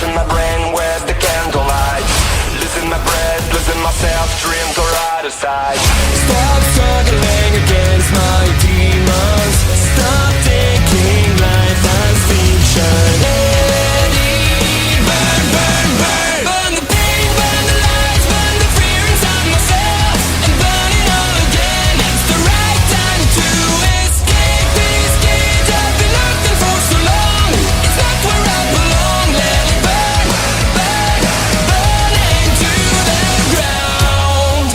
in my brain with the candlelight. Losing my breath, losing myself, dreams are out of sight. Stop struggling against my demons. Stop thinking life has fiction. Let it burn, burn, burn. Burn the pain, burn the lies, burn the fear inside myself, and burn it all again. It's the right time to escape this cage I've been locked in for so long. It's not where I belong. Let it burn, burn, burn into the ground.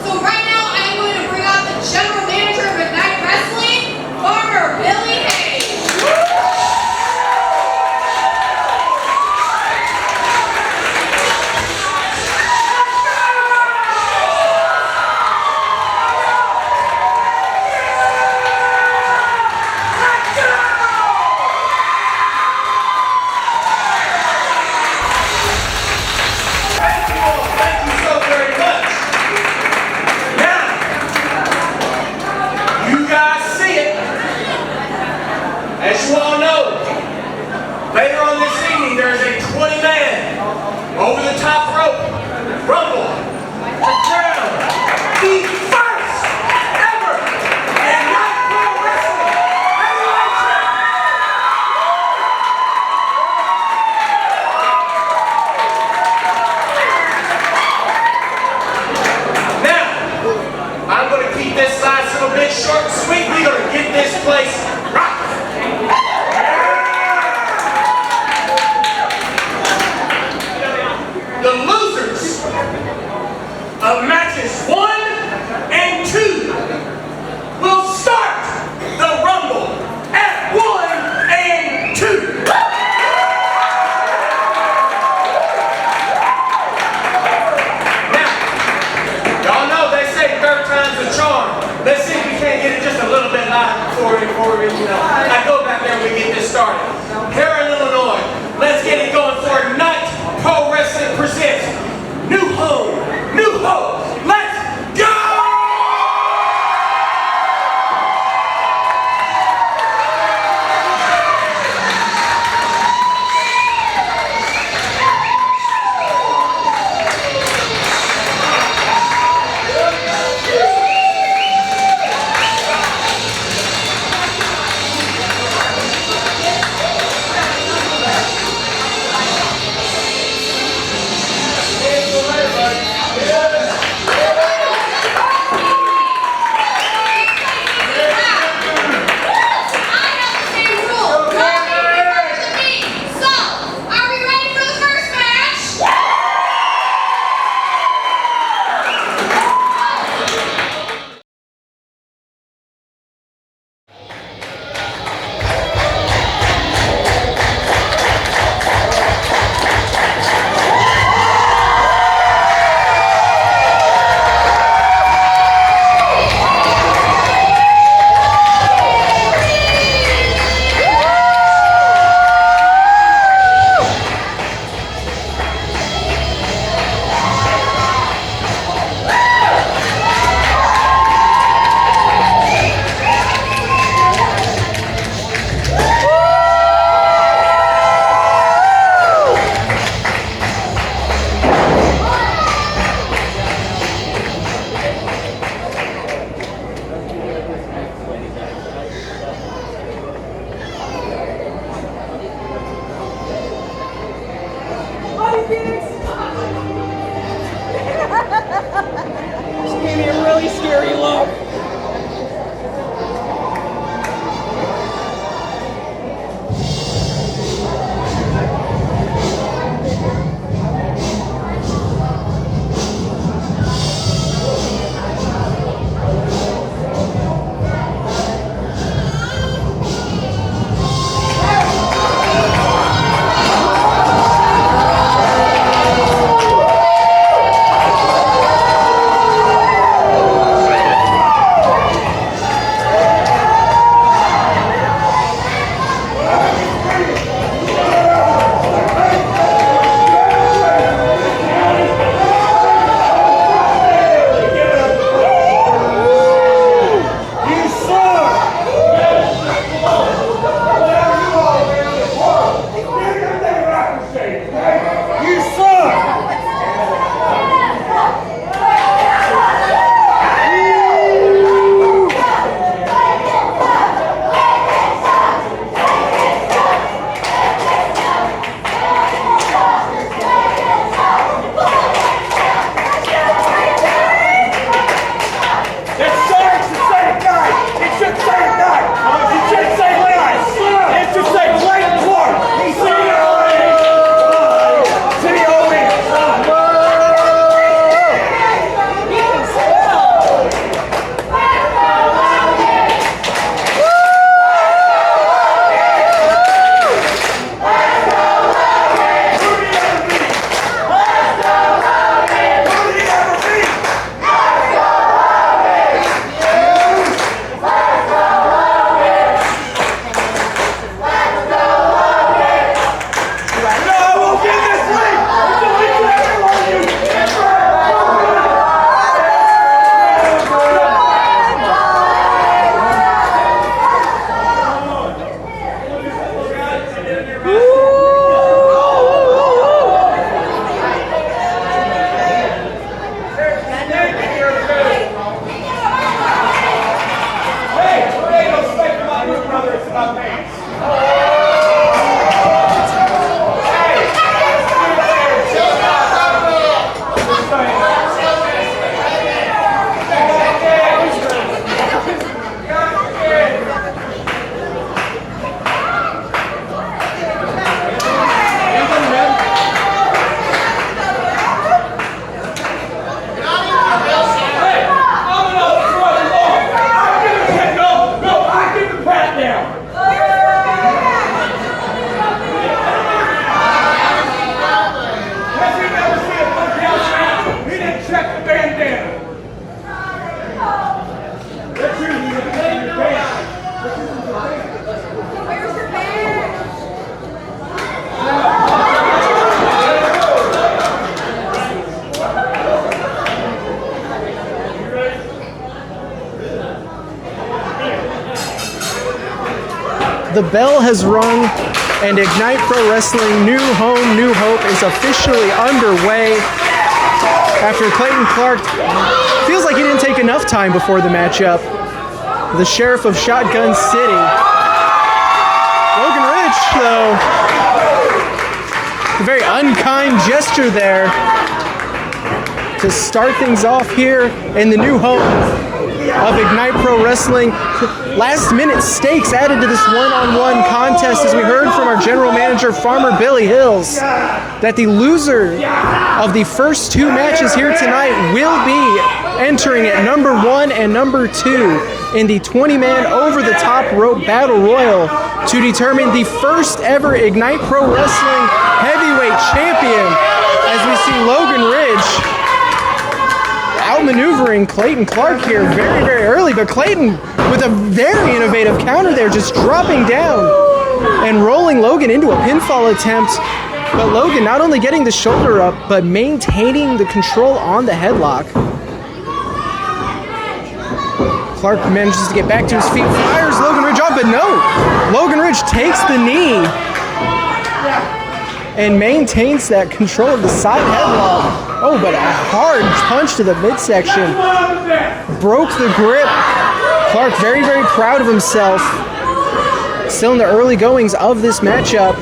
So right now I'm going to bring out the general manager of Ignite Wrestling, Farmer Billy Hayes. Thank you so very much. Now, you guys see it. As you all know, later on this evening there is a 20-man over the top rope rumble to crown the first ever Ignite Pro Wrestling Heavyweight Champion. Now, I'm going to keep this last little bit short and sweet. We're going to get this place rocking. The losers of matches 1 and 2 will start the Rumble at 1 and 2. Now, y'all know they say third time's a charm. Let's see if we can't get it just a little bit louder before we I go back there and we get this started. Here in Illinois, let's get it going for Ignite Pro Wrestling presents New Home, New Hope. Let's go! The bell has rung, and Ignite Pro Wrestling New Home, New Hope is officially underway. After Clayton Clark feels like he didn't take enough time before the matchup. The Sheriff of Shotgun City. Logan Ridge, though, a very unkind gesture there to start things off here in the new home of Ignite Pro Wrestling. Last minute stakes added to this one-on-one contest, as we heard from our general manager, Farmer Billy Hills, that the loser of the first two matches here tonight will be entering at number 1 and number 2 in the 20-man over-the-top rope battle royal to determine the first ever Ignite Pro Wrestling heavyweight champion, as we see Logan Ridge outmaneuvering Clayton Clark here very, very early, but Clayton with a very innovative counter there, just dropping down and rolling Logan into a pinfall attempt. But Logan not only getting the shoulder up, but maintaining the control on the headlock. Clark manages to get back to his feet, fires Logan Ridge off, but no! Logan Ridge takes the knee and maintains that control of the side headlock. Oh, but a hard punch to the midsection. Broke the grip. Clark very, very proud of himself. Still in the early goings of this matchup.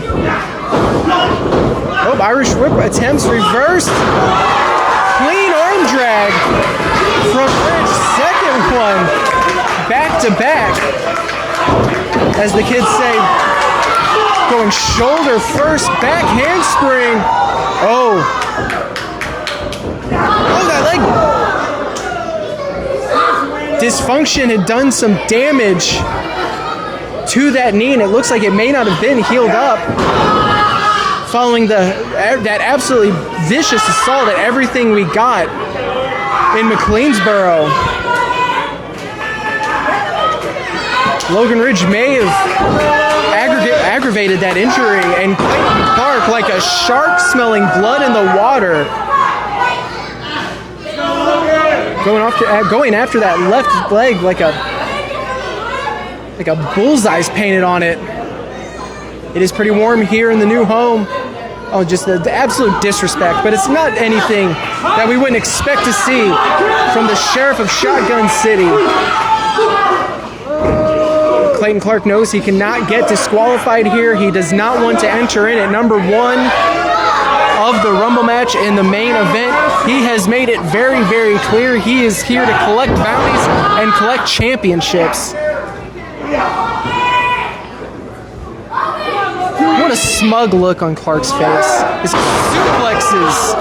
Oh, Irish whip attempts reversed. Clean arm drag from Ridge. Second one. Back to back. As the kids say, going shoulder first, back handspring. Oh. Oh, that leg dysfunction had done some damage to that knee, and it looks like it may not have been healed up following that absolutely vicious assault at everything we got in McLeansboro. Logan Ridge may have aggravated that injury, and Clayton Clark, like a shark smelling blood in the water, going after that left leg like a bullseye's painted on it. It is pretty warm here in the new home. Oh, just the absolute disrespect, but it's not anything that we wouldn't expect to see from the Sheriff of Shotgun City. Clayton Clark knows he cannot get disqualified here. He does not want to enter in at number 1 of the Rumble match in the main event. He has made it very, very clear he is here to collect bounties and collect championships. What a smug look on Clark's face. His suplexes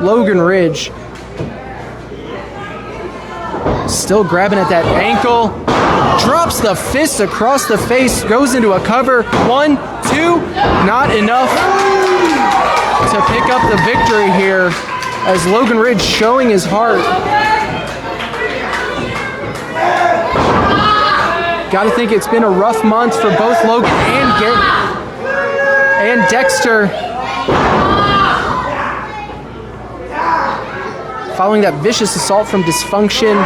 Logan Ridge. Still grabbing at that ankle. Drops the fist across the face. Goes into a cover. 1, 2. Not enough to pick up the victory here, as Logan Ridge showing his heart. Got to think it's been a rough month for both Logan and Dexter, following that vicious assault from Dysfunction.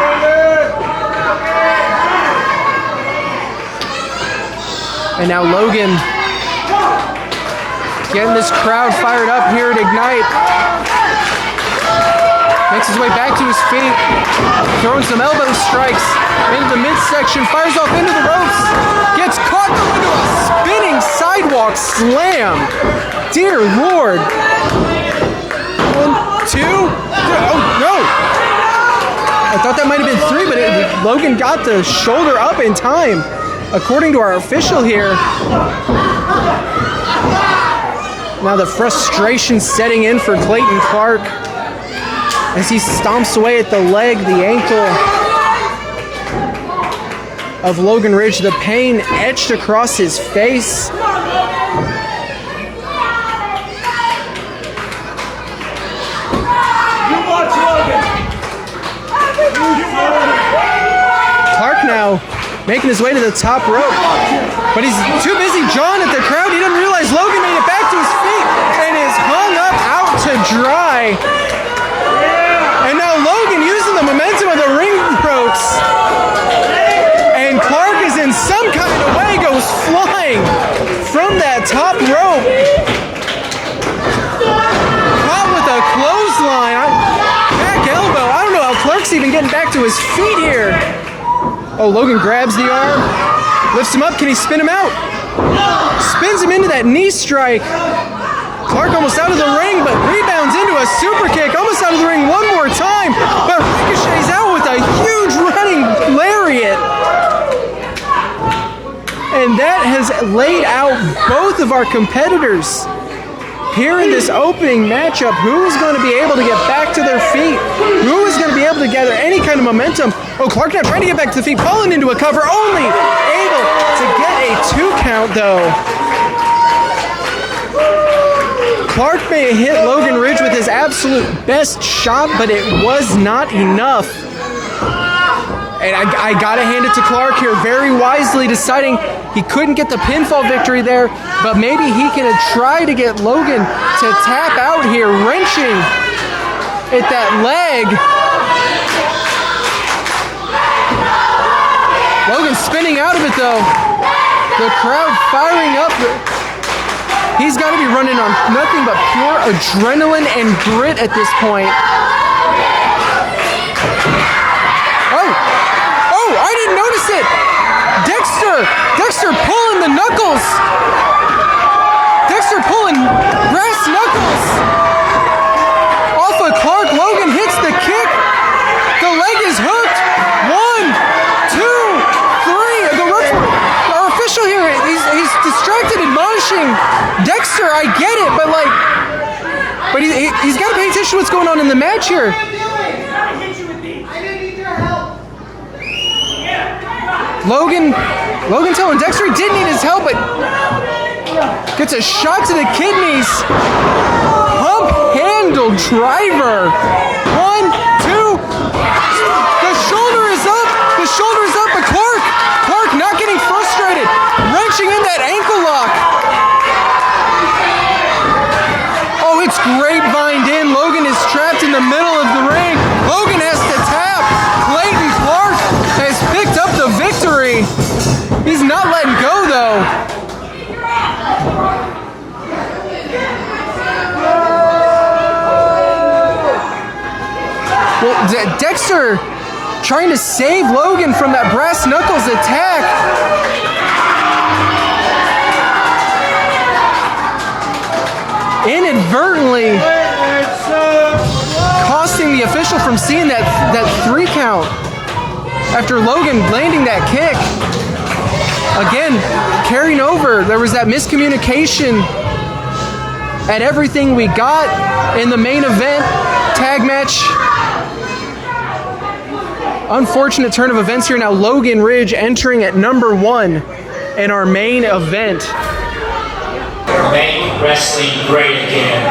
And now Logan getting this crowd fired up here at Ignite. Makes his way back to his feet, throwing some elbow strikes into the midsection, fires off into the ropes, gets caught choke slam. Dear Lord. 1, 2. Oh, no. I thought that might have been 3, but Logan got the shoulder up in time, according to our official here. Now the frustration setting in for Clayton Clark as he stomps away at the leg, the ankle of Logan Ridge, the pain etched across his face. Clark now making his way to the top rope, but he's too busy jawing at the crowd. He doesn't realize Logan made it back to his feet and is hung up out to dry. And now Logan using the momentum of the ring ropes, and Clark is in some kind of way goes flying from that top rope, caught with a clothesline. Back elbow. I don't know how Clark's even getting back to his feet here. Oh, Logan grabs the arm, lifts him up. Can he spin him out? Spins him into that knee strike. Clark almost out of the ring, but rebounds into a super kick. Almost out of the ring one more time, but ricochets out with a huge running lariat. And that has laid out both of our competitors here in this opening matchup. Who is going to be able to get back to their feet? Who is going to be able to gather any kind of momentum? Oh, Clark now trying to get back to the feet, falling into a cover, only able to get a 2 count though. Clark may have hit Logan Ridge with his absolute best shot, but it was not enough. And I gotta hand it to Clark here, very wisely deciding he couldn't get the pinfall victory there, but maybe he can try to get Logan to tap out here, wrenching at that leg. Logan spinning out of it though. The crowd firing up. He's got to be running on nothing but pure adrenaline and grit at this point. Oh, I didn't notice it. Dexter pulling the knuckles. Dexter pulling brass knuckles off of Clark. Logan hits the kick. The leg is hooked. 1, 2, 3. The ref, our official here, he's distracted, admonishing Dexter. I get it, but he's got to pay attention to what's going on in the match here. Logan telling Dexter he did need his help, but gets a shot to the kidneys. Pump handle driver. 1, 2. The shoulder is up, but Clark not getting frustrated, wrenching in that ankle lock. Oh, it's grapevined in. Logan is trapped in the middle of the ring. Logan has to tap. Clayton Clark has picked up the victory. He's not letting go though. Well, Dexter trying to save Logan from that brass knuckles attack. Inadvertently costing the official from seeing that 3 count after Logan landing that kick. Again, carrying over, there was that miscommunication at everything we got in the main event tag match. Unfortunate turn of events here. Now Logan Ridge entering at number 1 in our main event. Make wrestling great again.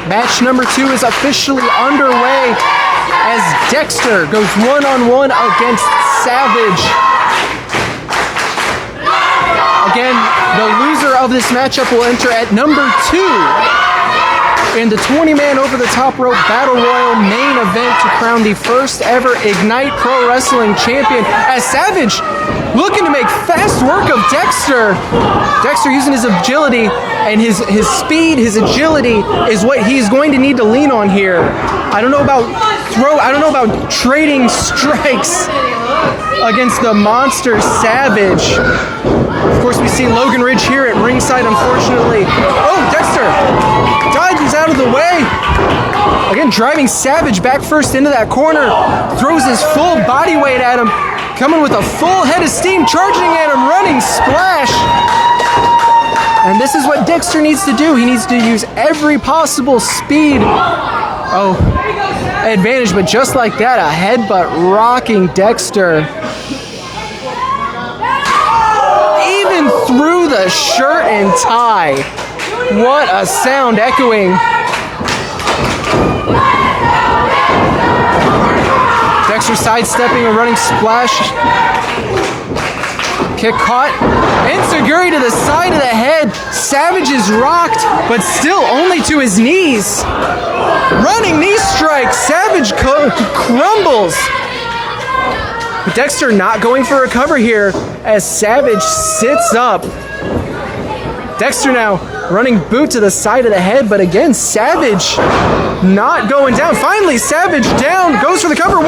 Match number 2 is officially underway as Dexter goes one-on-one against Savage. Again, the loser of this matchup will enter at number 2 in the 20-man over-the-top rope Battle Royal main event to crown the first ever Ignite Pro Wrestling champion, as Savage looking to make fast work of Dexter. Dexter using his agility and his speed, his agility is what he's going to need to lean on here. I don't know about trading strikes against the monster Savage. Of course, we see Logan Ridge here at ringside, unfortunately. Oh, Dexter dives out of the way. Again, driving Savage back first into that corner. Throws his full body weight at him. Coming with a full head of steam, charging at him, running splash. And this is what Dexter needs to do. He needs to use every possible speed. Oh, advantage, but just like that, a headbutt rocking Dexter. Even through the shirt and tie. What a sound echoing. Dexter sidestepping a running splash. Kick caught. Enziguri to the side of the head. Savage is rocked, but still only to his knees. Running knee strike. Savage crumbles. Dexter not going for a cover here as Savage sits up. Dexter now running boot to the side of the head, but again, Savage not going down. Finally, Savage down, goes for the cover, 1.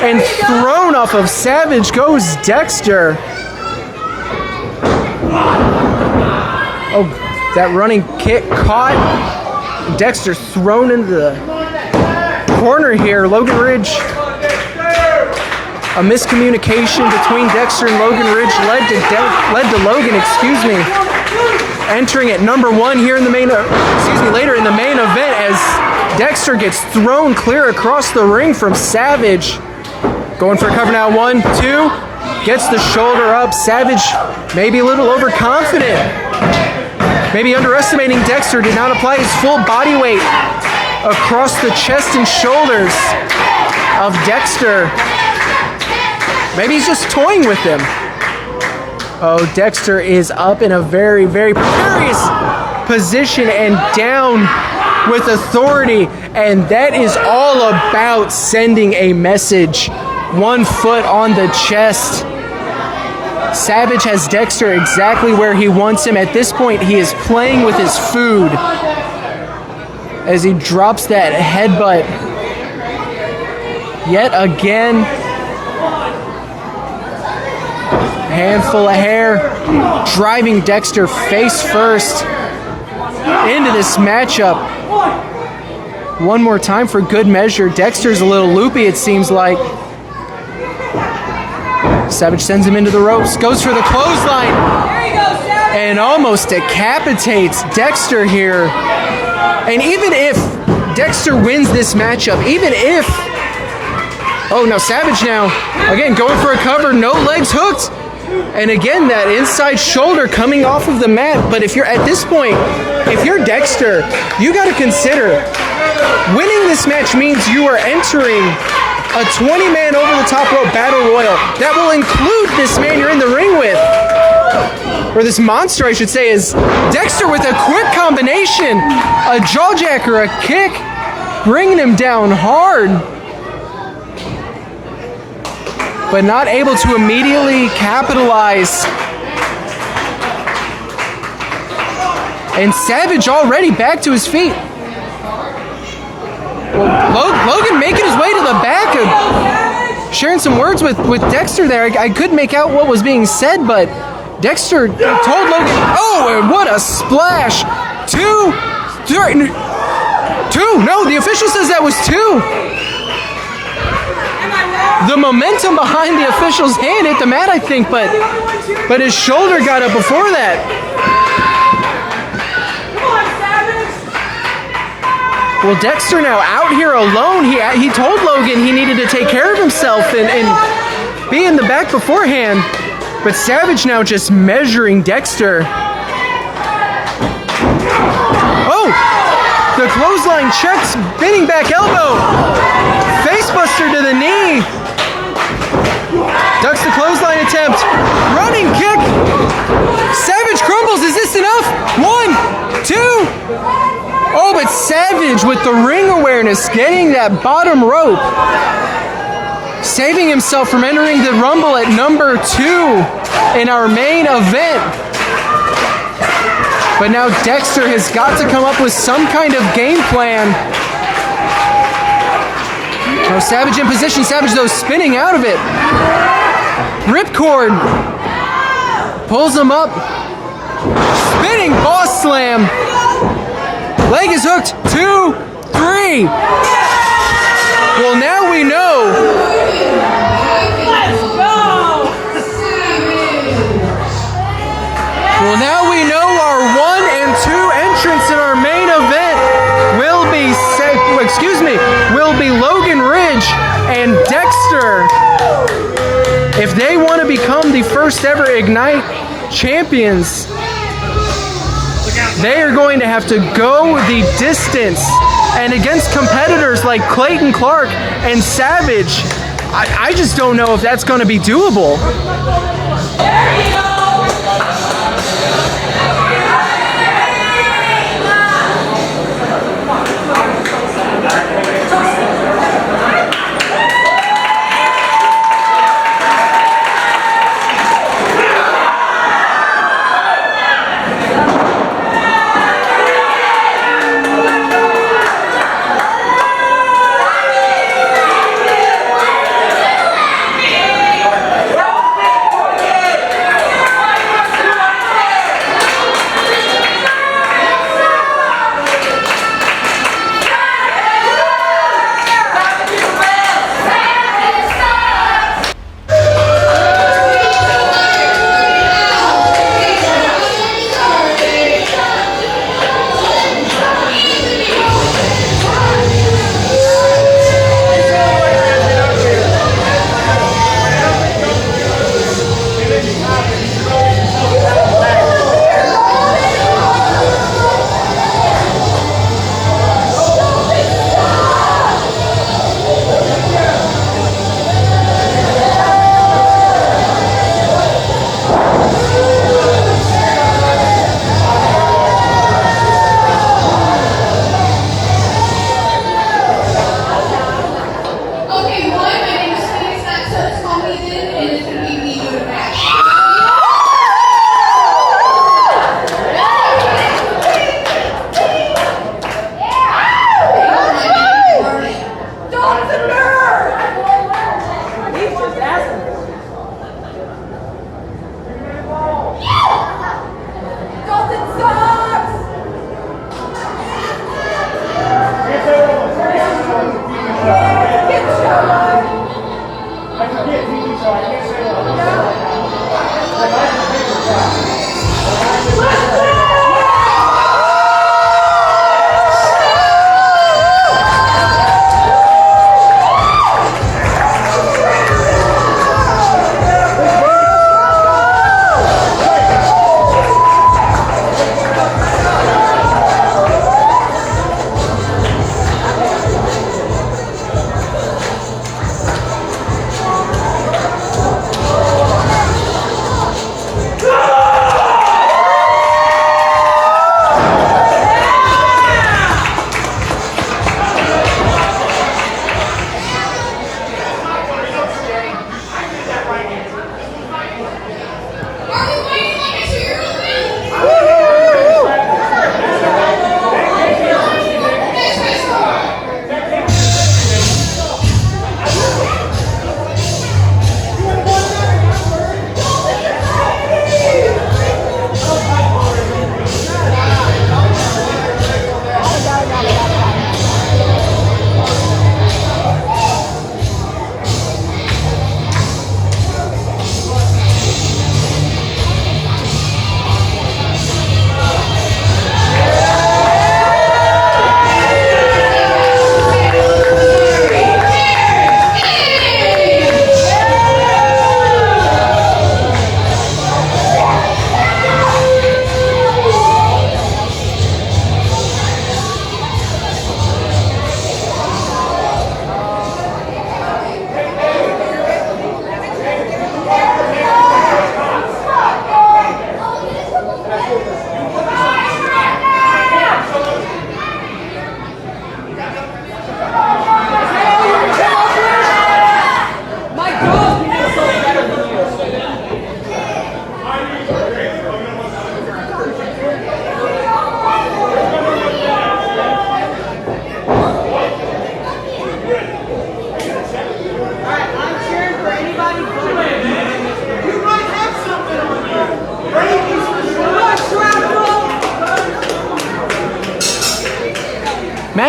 And thrown off of Savage goes Dexter. Oh, that running kick caught. Dexter thrown into the corner here. Logan Ridge. A miscommunication between Dexter and Logan Ridge led to Logan, entering at number 1 here in the later in the main event as Dexter gets thrown clear across the ring from Savage. Going for a cover now, 1, 2, gets the shoulder up. Savage maybe a little overconfident. Maybe underestimating Dexter, did not apply his full body weight across the chest and shoulders of Dexter. Maybe he's just toying with him. Oh, Dexter is up in a very, very precarious position and down with authority. And that is all about sending a message. 1 foot on the chest. Savage has Dexter exactly where he wants him. At this point, he is playing with his food as he drops that headbutt. Yet again. Handful of hair, driving Dexter face first into this matchup. One more time for good measure. Dexter's a little loopy, it seems like. Savage sends him into the ropes, goes for the clothesline, and almost decapitates Dexter here. And even if Dexter wins this matchup, even if... Oh, now Savage now, again, going for a cover, no legs hooked. And again, that inside shoulder coming off of the mat. But if you're at this point, if you're Dexter, you got to consider winning this match means you are entering a 20-man over-the-top rope battle royal that will include this man you're in the ring with. Or this monster, I should say, is Dexter with a quick combination, a jawjack or a kick, bringing him down hard. But not able to immediately capitalize. And Savage already back to his feet. Well, Logan making his way to the back, sharing some words with Dexter there. I couldn't make out what was being said, but Dexter told Logan, oh, and what a splash. 2, 3, 2, no, the official says that was 2. The momentum behind the official's hand hit the mat, I think, but his shoulder got up before that. Well, Dexter now out here alone. He told Logan he needed to take care of himself and be in the back beforehand. But Savage now just measuring Dexter. Oh! The clothesline check, spinning back elbow. Facebuster to the knee. Ducks the clothesline attempt. Running kick. Savage crumbles. Is this enough? 1, 2. Oh, but Savage with the ring awareness, getting that bottom rope. Saving himself from entering the Rumble at number 2 in our main event. But now Dexter has got to come up with some kind of game plan. Oh, Savage in position. Savage, though, spinning out of it. Ripcord. Pulls him up. Spinning boss slam. Leg is hooked. 2, 3. Well, now we know. Well, now we know our 1 and 2 entrants in our main event will be Logan Ridge and Dexter. If they want to become the first ever Ignite champions, they are going to have to go the distance. And against competitors like Clayton Clark and Savage, I just don't know if that's going to be doable. There you go.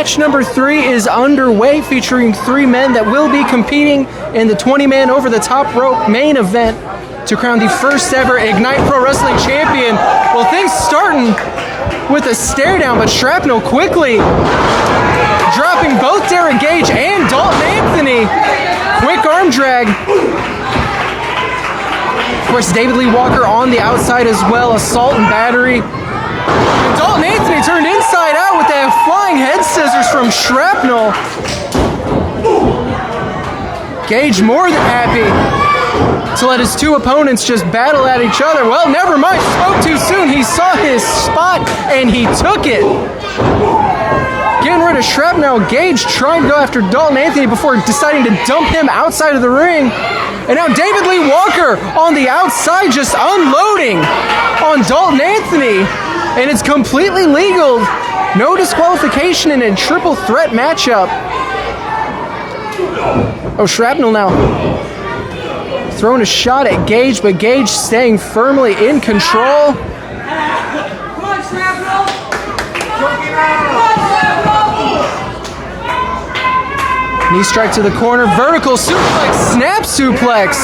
Match number 3 is underway, featuring 3 men that will be competing in the 20-man over the top rope main event to crown the first ever Ignite Pro Wrestling champion. Well, things starting with a stare down, but Shrapnel quickly dropping both Derek Gage and Dalton Anthony. Quick arm drag. Of course, David Lee Walker on the outside as well, assault and battery. And Dalton Anthony turned inside out with that flying head scissors from Shrapnel. Gage more than happy to let his 2 opponents just battle at each other. Well, never mind, spoke too soon. He saw his spot and he took it. Getting rid of Shrapnel. Gage trying to go after Dalton Anthony before deciding to dump him outside of the ring. And now David Lee Walker on the outside just unloading on Dalton Anthony. And it's completely legal. No disqualification in a triple threat matchup. Oh, Shrapnel now throwing a shot at Gage, but Gage staying firmly in control. Come on, Shrapnel! Come on, Shrapnel! Knee strike to the corner, vertical suplex, snap suplex.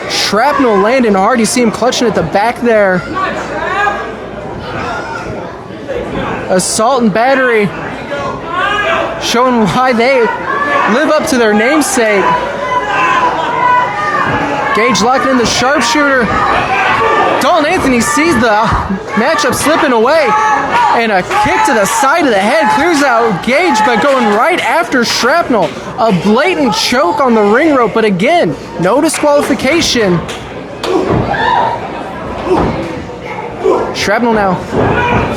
Shrapnel landing hard. You see him clutching at the back there. Assault and battery, showing why they live up to their namesake. Gage locking in the sharpshooter. Dalton Anthony sees the matchup slipping away, and a kick to the side of the head clears out Gage, but going right after Shrapnel. A blatant choke on the ring rope, but again, no disqualification. Shrapnel now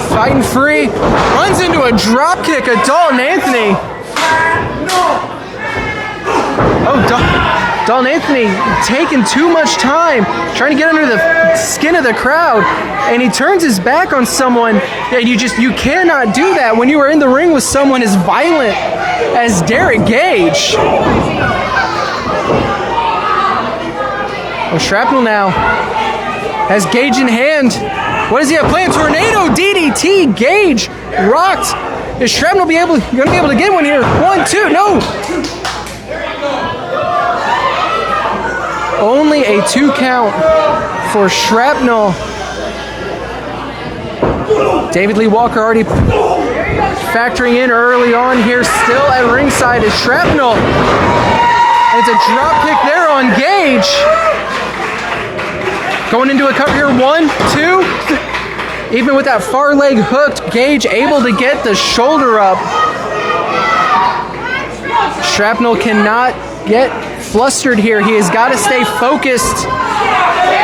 fighting free, runs into a drop kick at Dalton Anthony. Oh, Dalton Anthony taking too much time, trying to get under the skin of the crowd, and he turns his back on someone. And you cannot do that when you are in the ring with someone as violent as Derek Gage. Oh, Shrapnel now has Gage in hand. What does he have planned? Tornado DDT. Gage rocked. Is Shrapnel going to be able to get one here? 1, 2, no. Only a 2 count for Shrapnel. David Lee Walker already factoring in early on here, still at ringside is Shrapnel. And it's a drop kick there on Gage. Going into a cover here, 1, 2. Even with that far leg hooked, Gage able to get the shoulder up. Shrapnel cannot get flustered here. He has got to stay focused.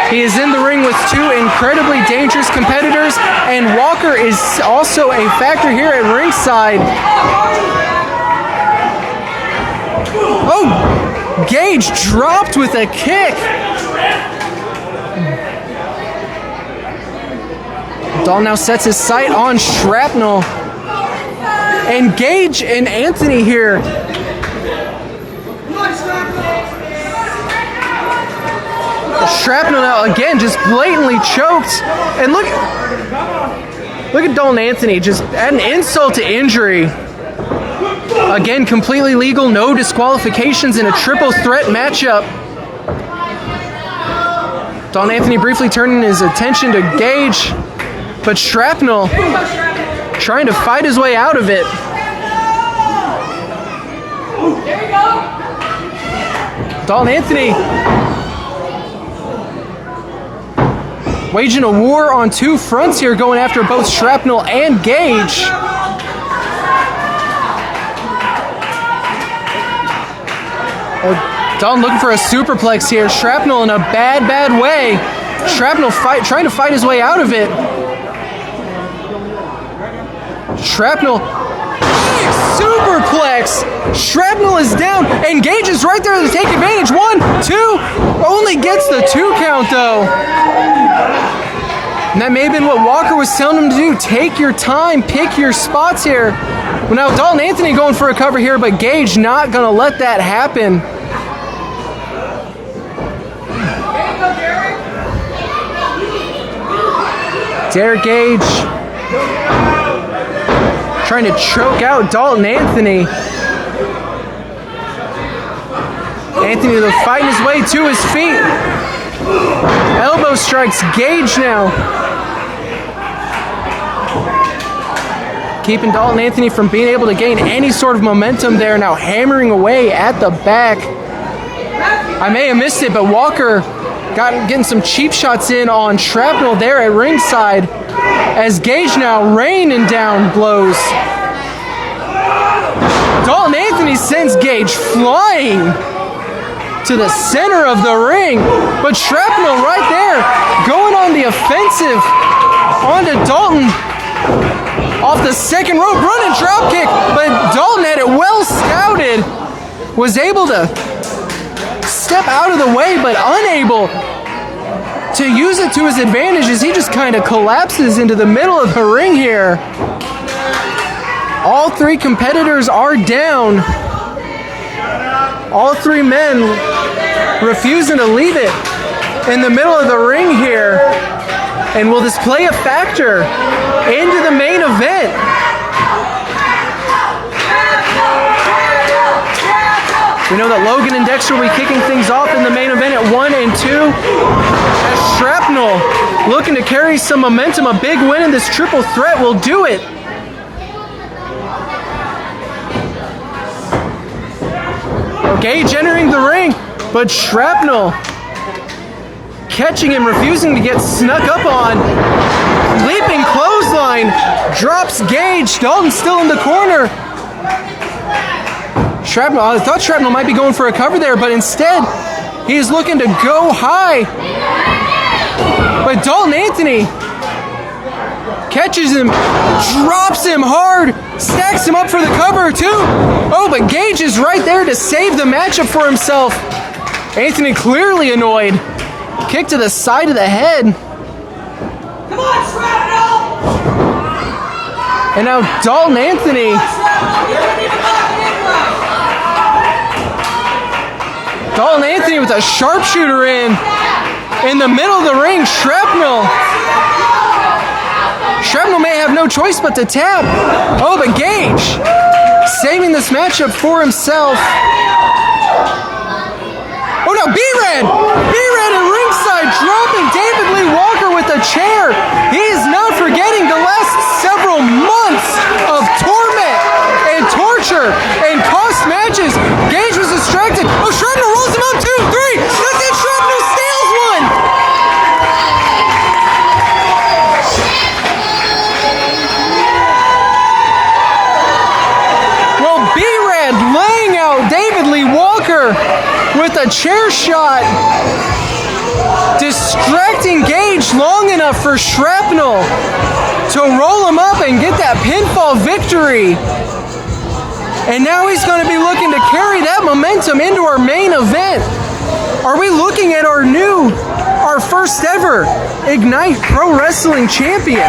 He is in the ring with 2 incredibly dangerous competitors, and Walker is also a factor here at ringside. Oh, Gage dropped with a kick. Dalton now sets his sight on Shrapnel. And Gage and Anthony here. Shrapnel now again just blatantly choked. And look at Dalton Anthony just add an insult to injury. Again, completely legal, no disqualifications in a triple threat matchup. Dalton Anthony briefly turning his attention to Gage, but Shrapnel trying to fight his way out of it. Dalton Anthony waging a war on 2 fronts here, going after both Shrapnel and Gage. Oh, Dalton looking for a superplex here. Shrapnel in a bad way. Shrapnel trying to fight his way out of it. Shrapnel, big superplex. Shrapnel is down, and Gage is right there to take advantage. 1, 2, only gets the 2 count though. And that may have been what Walker was telling him to do. Take your time, pick your spots here. Well, now Dalton Anthony going for a cover here, but Gage not gonna let that happen. Derek Gage trying to choke out Dalton Anthony. Anthony fighting his way to his feet. Elbow strikes Gage now. Keeping Dalton Anthony from being able to gain any sort of momentum there. Now hammering away at the back. I may have missed it, but Walker getting some cheap shots in on Shrapnel there at ringside. As Gage now raining down blows. Dalton Anthony sends Gage flying to the center of the ring, but Shrapnel right there going on the offensive onto Dalton off the second rope, running drop kick, but Dalton had it well scouted, was able to step out of the way, but unable to use it to his advantage as he just kind of collapses into the middle of the ring here. All three competitors are down. All three men refusing to leave it in the middle of the ring here. And will this play a factor into the main event? We know that Logan and Dexter will be kicking things off in the main event at 1 and 2. As Shrapnel looking to carry some momentum, a big win in this triple threat will do it. Gage entering the ring, but Shrapnel catching him, refusing to get snuck up on. Leaping clothesline, drops Gage. Dalton still in the corner. Shrapnel, I thought Shrapnel might be going for a cover there, but instead he is looking to go high. But Dalton Anthony catches him, drops him hard, stacks him up for the cover too. Oh, but Gage is right there to save the matchup for himself. Anthony clearly annoyed. Kick to the side of the head. Come on, Shrapnel! And now Dalton Anthony. Dalton Anthony with a sharpshooter in the middle of the ring. Shrapnel may have no choice but to tap. Oh, but Gage saving this matchup for himself. Oh no, B-Red at ringside, dropping David Lee Walker with a chair. He is not forgetting the last several months of torment and torture and cost matches. Gage was distracted. Oh, Shrapnel rolls him up, 2, 3. That's it, Shrapnel steals one. Well, B-Red laying out David Lee Walker with a chair shot, distracting Gage long enough for Shrapnel to roll him up and get that pinfall victory. And now he's going to be looking to carry that momentum into our main event. Are we looking at our first ever Ignite Pro Wrestling champion?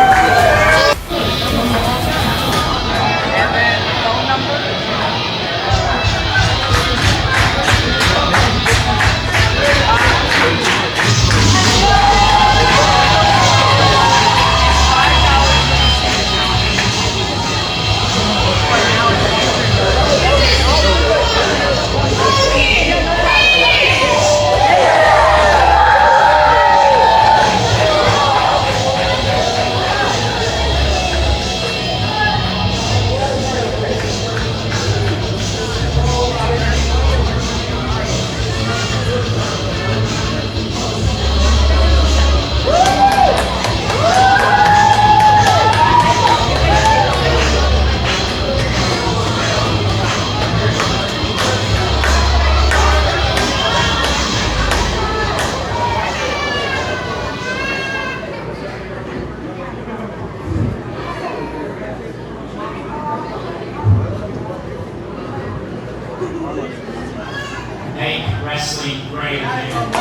Wrestling great again.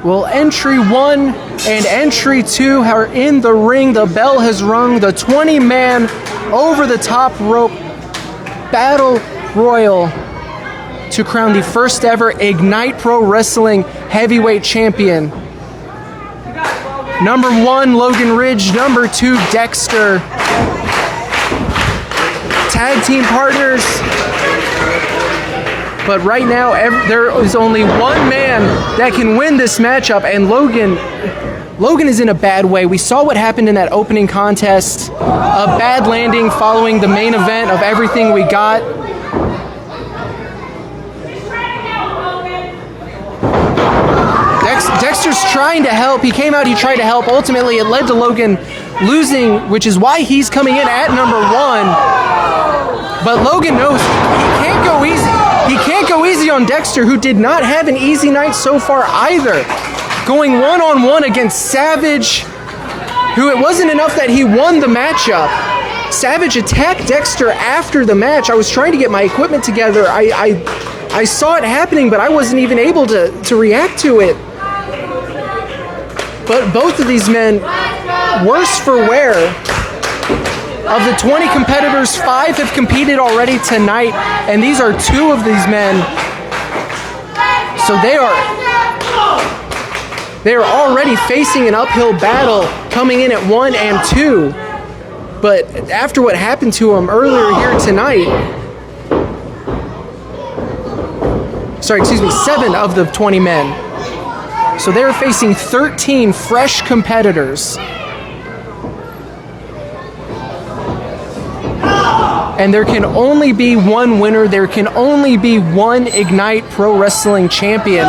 Well, entry 1 and entry 2 are in the ring. The bell has rung. The 20-man over-the-top rope battle royal to crown the first ever Ignite Pro Wrestling heavyweight champion. Number 1, Logan Ridge. Number 2, Dexter. Tag team partners. But right now, there is only one man that can win this matchup, and Logan is in a bad way. We saw what happened in that opening contest. A bad landing following the main event of everything we got. Dexter's trying to help. He came out, he tried to help. Ultimately, it led to Logan losing, which is why he's coming in at number 1. But Logan knows he can't go easy. He can't go easy on Dexter, who did not have an easy night so far either. Going one-on-one against Savage, who it wasn't enough that he won the matchup. Savage attacked Dexter after the match. I was trying to get my equipment together. I saw it happening, but I wasn't even able to react to it. But both of these men, worse for wear. Of the 20 competitors, 5 have competed already tonight, and these are 2 of these men. So they are already facing an uphill battle coming in at 1 and 2. But after what happened to them earlier here tonight, 7 of the 20 men. So they're facing 13 fresh competitors. And there can only be one winner. There can only be one Ignite Pro Wrestling champion.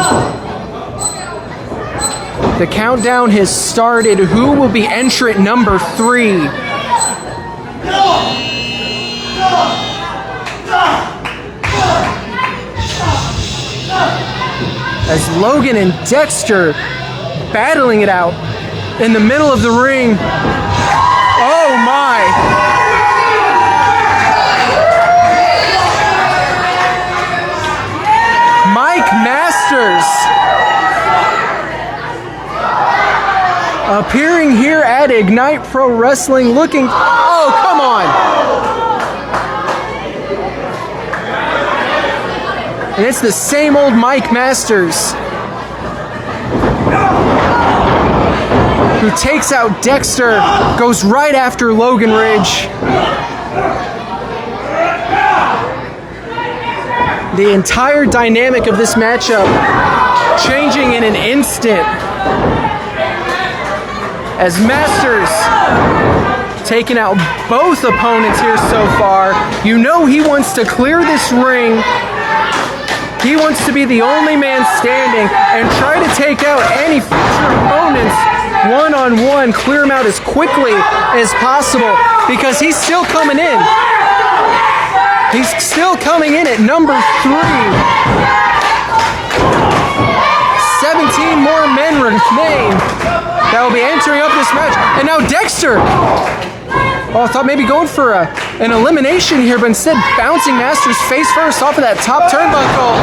The countdown has started. Who will be entrant number 3? As Logan and Dexter battling it out in the middle of the ring. Oh my! Masters appearing here at Ignite Pro Wrestling looking... Oh, come on! And it's the same old Mike Masters who takes out Dexter, goes right after Logan Ridge. The entire dynamic of this matchup changing in an instant. As Masters taking out both opponents here so far. You know he wants to clear this ring. He wants to be the only man standing and try to take out any future opponents one-on-one, clear them out as quickly as possible because he's still coming in. He's still coming in at number 3. 17 more men remain that will be entering up this match. And now Dexter. Oh, I thought maybe going for an elimination here, but instead bouncing Masters face first off of that top turnbuckle.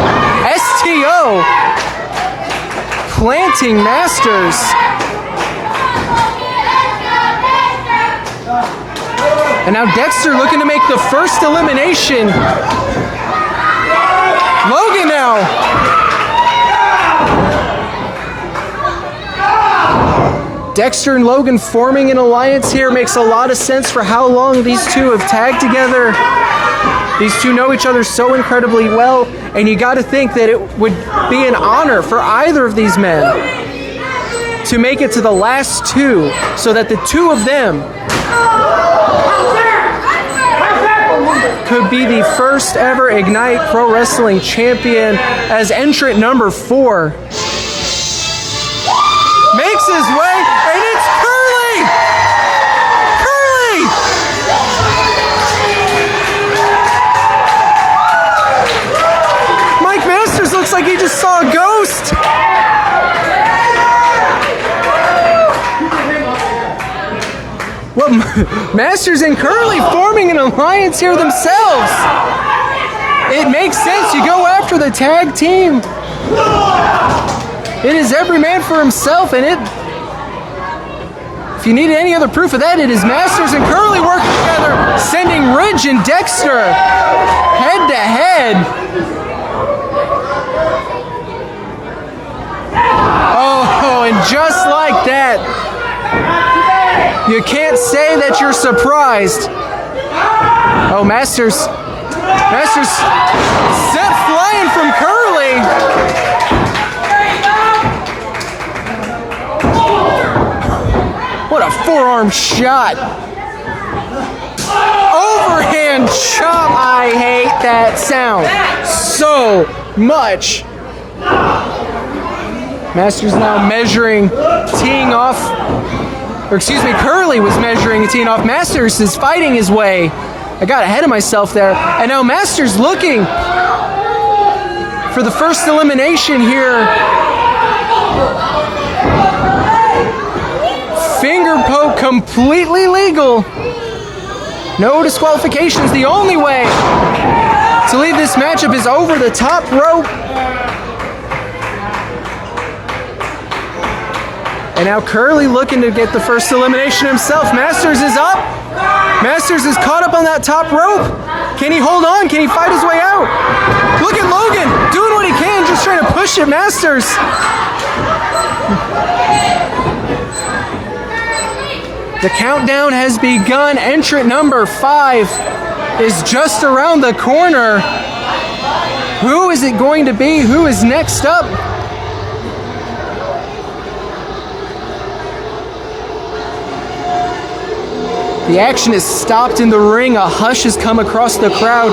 STO. Planting Masters. And now Dexter looking to make the first elimination. Logan now. Dexter and Logan forming an alliance here makes a lot of sense for how long these two have tagged together. These two know each other so incredibly well, and you got to think that it would be an honor for either of these men to make it to the last 2 so that the 2 of them could be the first ever Ignite Pro Wrestling champion as entrant number 4 makes his way, and it's Curly! Curly! Mike Masters looks like he just saw a ghost. Well, Masters and Curly forming an alliance here themselves. It makes sense. You go after the tag team. It is every man for himself, and if you need any other proof of that, it is Masters and Curly working together, sending Ridge and Dexter head to head. Oh, and just like that, you can't say that you're surprised. Oh, Masters set flying from Curly. What a forearm shot. Overhand chop. I hate that sound so much. Masters now measuring, teeing off. Or excuse me, Curly was measuring and teeing off. Masters is fighting his way. I got ahead of myself there. And now Masters looking for the first elimination here. Finger poke completely legal. No disqualifications. The only way to leave this matchup is over the top rope. And now Curly looking to get the first elimination himself. Masters is up. Masters is caught up on that top rope. Can he hold on? Can he fight his way out? Look at Logan doing what he can, just trying to push it. Masters. The countdown has begun. Entrant number 5 is just around the corner. Who is it going to be? Who is next up? The action is stopped in the ring. A hush has come across the crowd.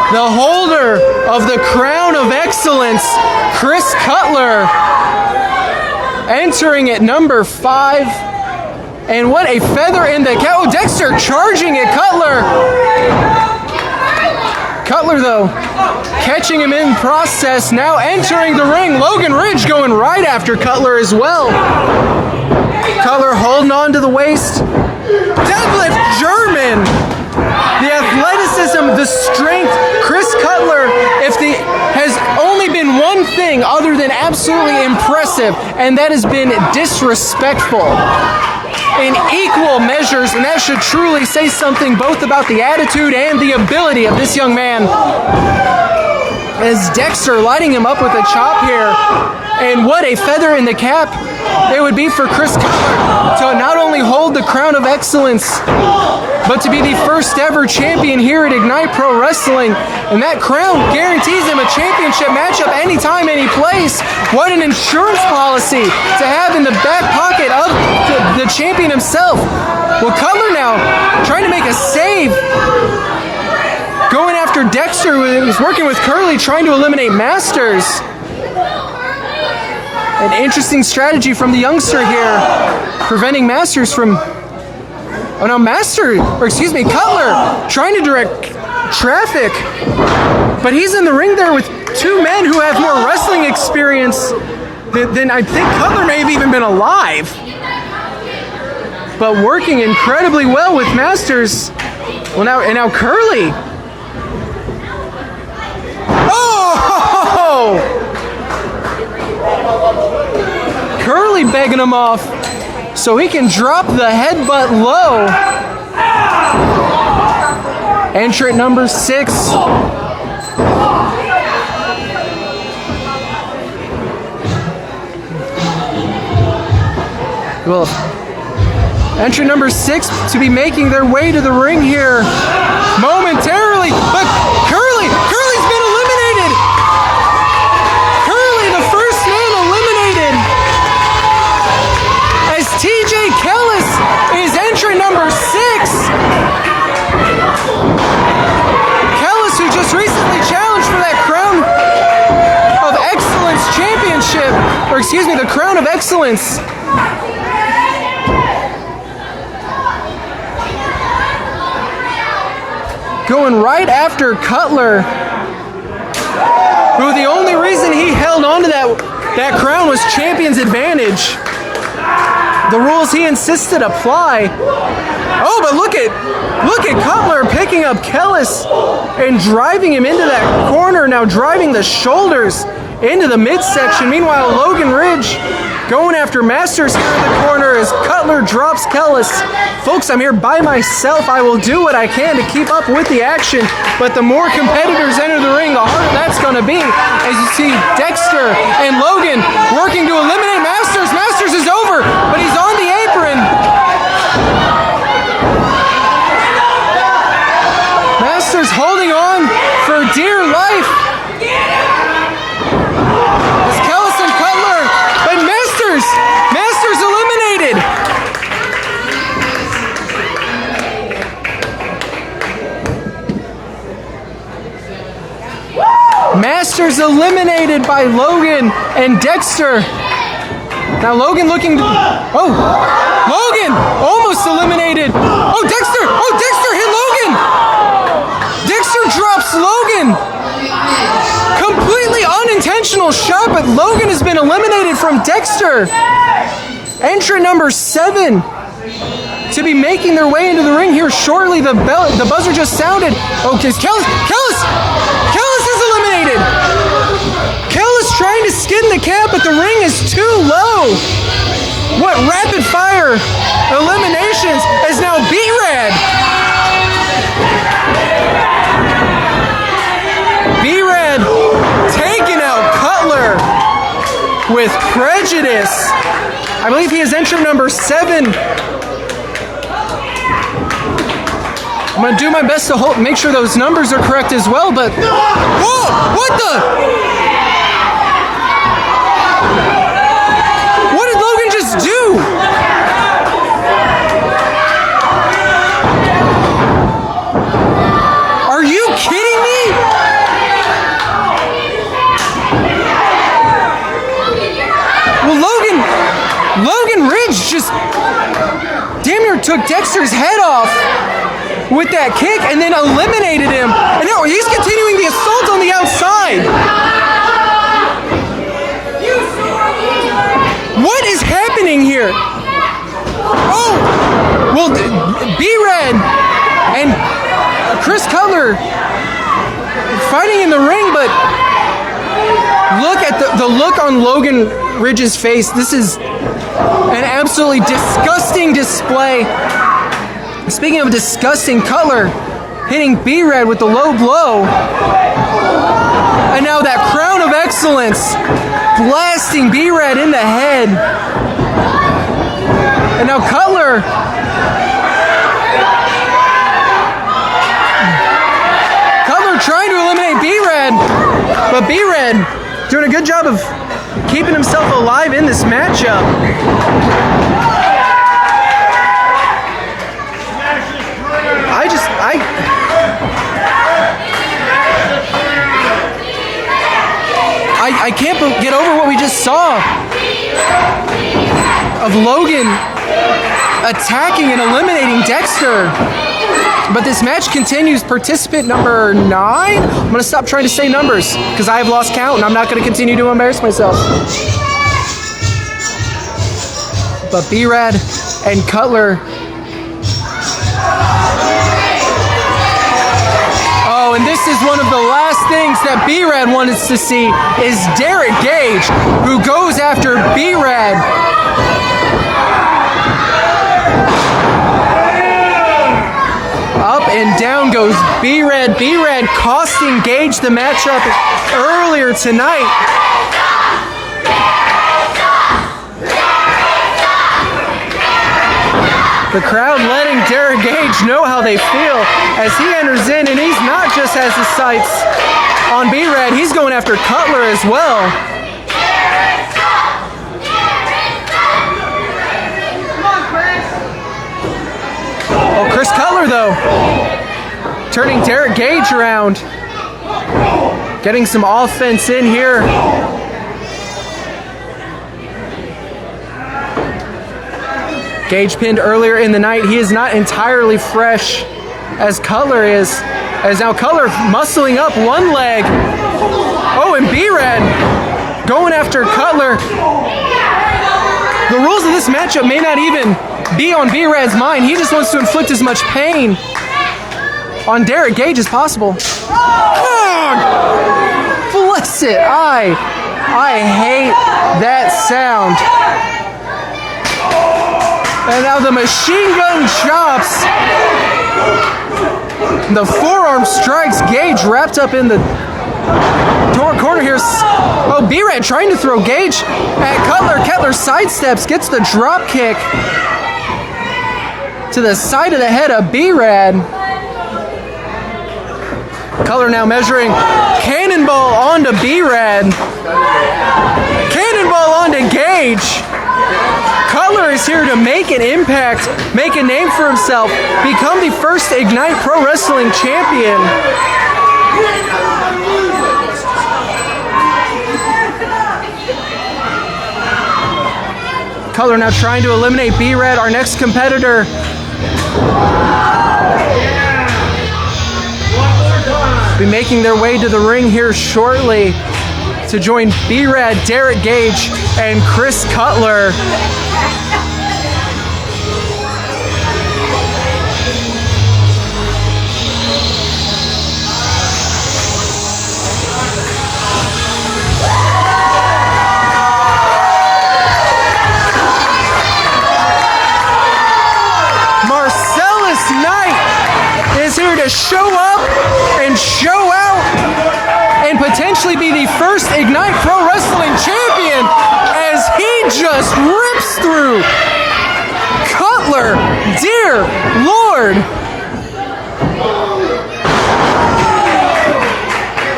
The holder of the Crown of Excellence, Chris Cutler, entering at number 5. And what a feather in the cap. Oh, Dexter charging at Cutler. Cutler, though, catching him in process. Now entering the ring. Logan Ridge going right after Cutler as well. Cutler holding on to the waist. Deadlift German. The athleticism, the strength. Chris Cutler, has only been one thing other than absolutely impressive, and that has been disrespectful. In equal measures, and that should truly say something both about the attitude and the ability of this young man. As Dexter lighting him up with a chop here, and what a feather in the cap it would be for Chris Cutler to not only hold the Crown of Excellence, but to be the first ever champion here at Ignite Pro Wrestling. And that crown guarantees him a championship matchup anytime, any place. What an insurance policy to have in the back pocket of the champion himself. Well, Cutler now trying to make a save. Going after Dexter, who was working with Curly, trying to eliminate Masters. An interesting strategy from the youngster here, preventing Masters from... Oh no, Cutler trying to direct traffic. But he's in the ring there with 2 men who have more wrestling experience than I think Cutler may have even been alive. But working incredibly well with Masters. Well, now Curly. Oh! Curly begging him off so he can drop the headbutt low. Entrant number 6. Well, entrant number 6 to be making their way to the ring here momentarily, but Curly's been eliminated. Curly, the first man eliminated, as TJ Kellis is entrant number 6. Kellis, who just recently challenged for that Crown of Excellence championship, or excuse me, the Crown of Excellence. Going right after Cutler, who the only reason he held on to that crown was champion's advantage. the rules he insisted apply. Oh, but look at Cutler picking up Kellis and driving him into that corner, now driving the shoulders into the midsection. Meanwhile, Logan Ridge going after Masters here in the corner as Cutler drops Kellis. Folks, I'm here by myself. I will do what I can to keep up with the action, but the more competitors enter the ring, the harder that's going to be. As you see Dexter and Logan working to eliminate Masters. Masters is over, but he's on the apron. Masters holding on for dear life. It's Kellis and Cutler, but Masters eliminated. Masters eliminated by Logan and Dexter. Now Logan looking, oh, Logan almost eliminated. Oh, Dexter hit Logan. Dexter drops Logan. Completely unintentional shot, but Logan has been eliminated from Dexter. Entrant number 7 to be making their way into the ring here shortly. The buzzer just sounded. Okay, Kellis is eliminated. Kellis trying to skin the cat, but the ring is too low. What rapid fire eliminations is now B-Rad. B-Rad taking out Cutler with prejudice. I believe he is entrant number 7. I'm going to do my best to make sure those numbers are correct as well, but... Whoa! What the? What did Logan just do? Are you kidding me? Well, Logan Ridge just damn near took Dexter's head off with that kick and then eliminated him. And now he's continuing the assault on the outside. What is happening here? Oh! Well, B-Rad and Chris Cutler fighting in the ring, but look at the look on Logan Ridge's face. This is an absolutely disgusting display. Speaking of disgusting, Cutler hitting B-Rad with the low blow. And now that crown of excellence blasting B-Rad in the head. And now Cutler trying to eliminate B-Rad, but B-Rad doing a good job of keeping himself alive in this matchup. I can't get over what we just saw of Logan attacking and eliminating Dexter. But this match continues. Participant number 9. I'm going to stop trying to say numbers because I have lost count and I'm not going to continue to embarrass myself. But B-Rad and Cutler. Oh, and this is one of the last things that B-Rad wanted to see is Derek Gage, who goes after B-Rad. Up and down goes B-Rad. B-Rad costing Gage the matchup earlier tonight. The crowd letting Derek Gage know how they feel as he enters in, and he's not just has his sights on B-Rad, he's going after Cutler as well. Oh, Chris Cutler, though, turning Derek Gage around. Getting some offense in here. Gage pinned earlier in the night. He is not entirely fresh as Cutler is. As now Cutler muscling up one leg. Oh, and B-Rad going after Cutler. The rules of this matchup may not even be on B-Rad's mind. He just wants to inflict as much pain on Derek Gage as possible. Oh, bless it. I hate that sound. And now the machine gun chops. The forearm strikes. Gage wrapped up in the corner here. Oh, B-Rad trying to throw Gage at Cutler. Cutler sidesteps, gets the drop kick to the side of the head of B-Rad. Cutler now measuring. Cannonball onto B-Rad. Cannonball onto Gage. Cutler is here to make an impact, make a name for himself, become the first Ignite Pro Wrestling champion. Cutler now trying to eliminate B-Rad, our next competitor. Be making their way to the ring here shortly to join B-Rad, Derek Gage, and Chris Cutler. Marcellus Knight is here to show up and show out and potentially be the first Ignite Pro Wrestling champion as he just rips through Cutler. Dear Lord.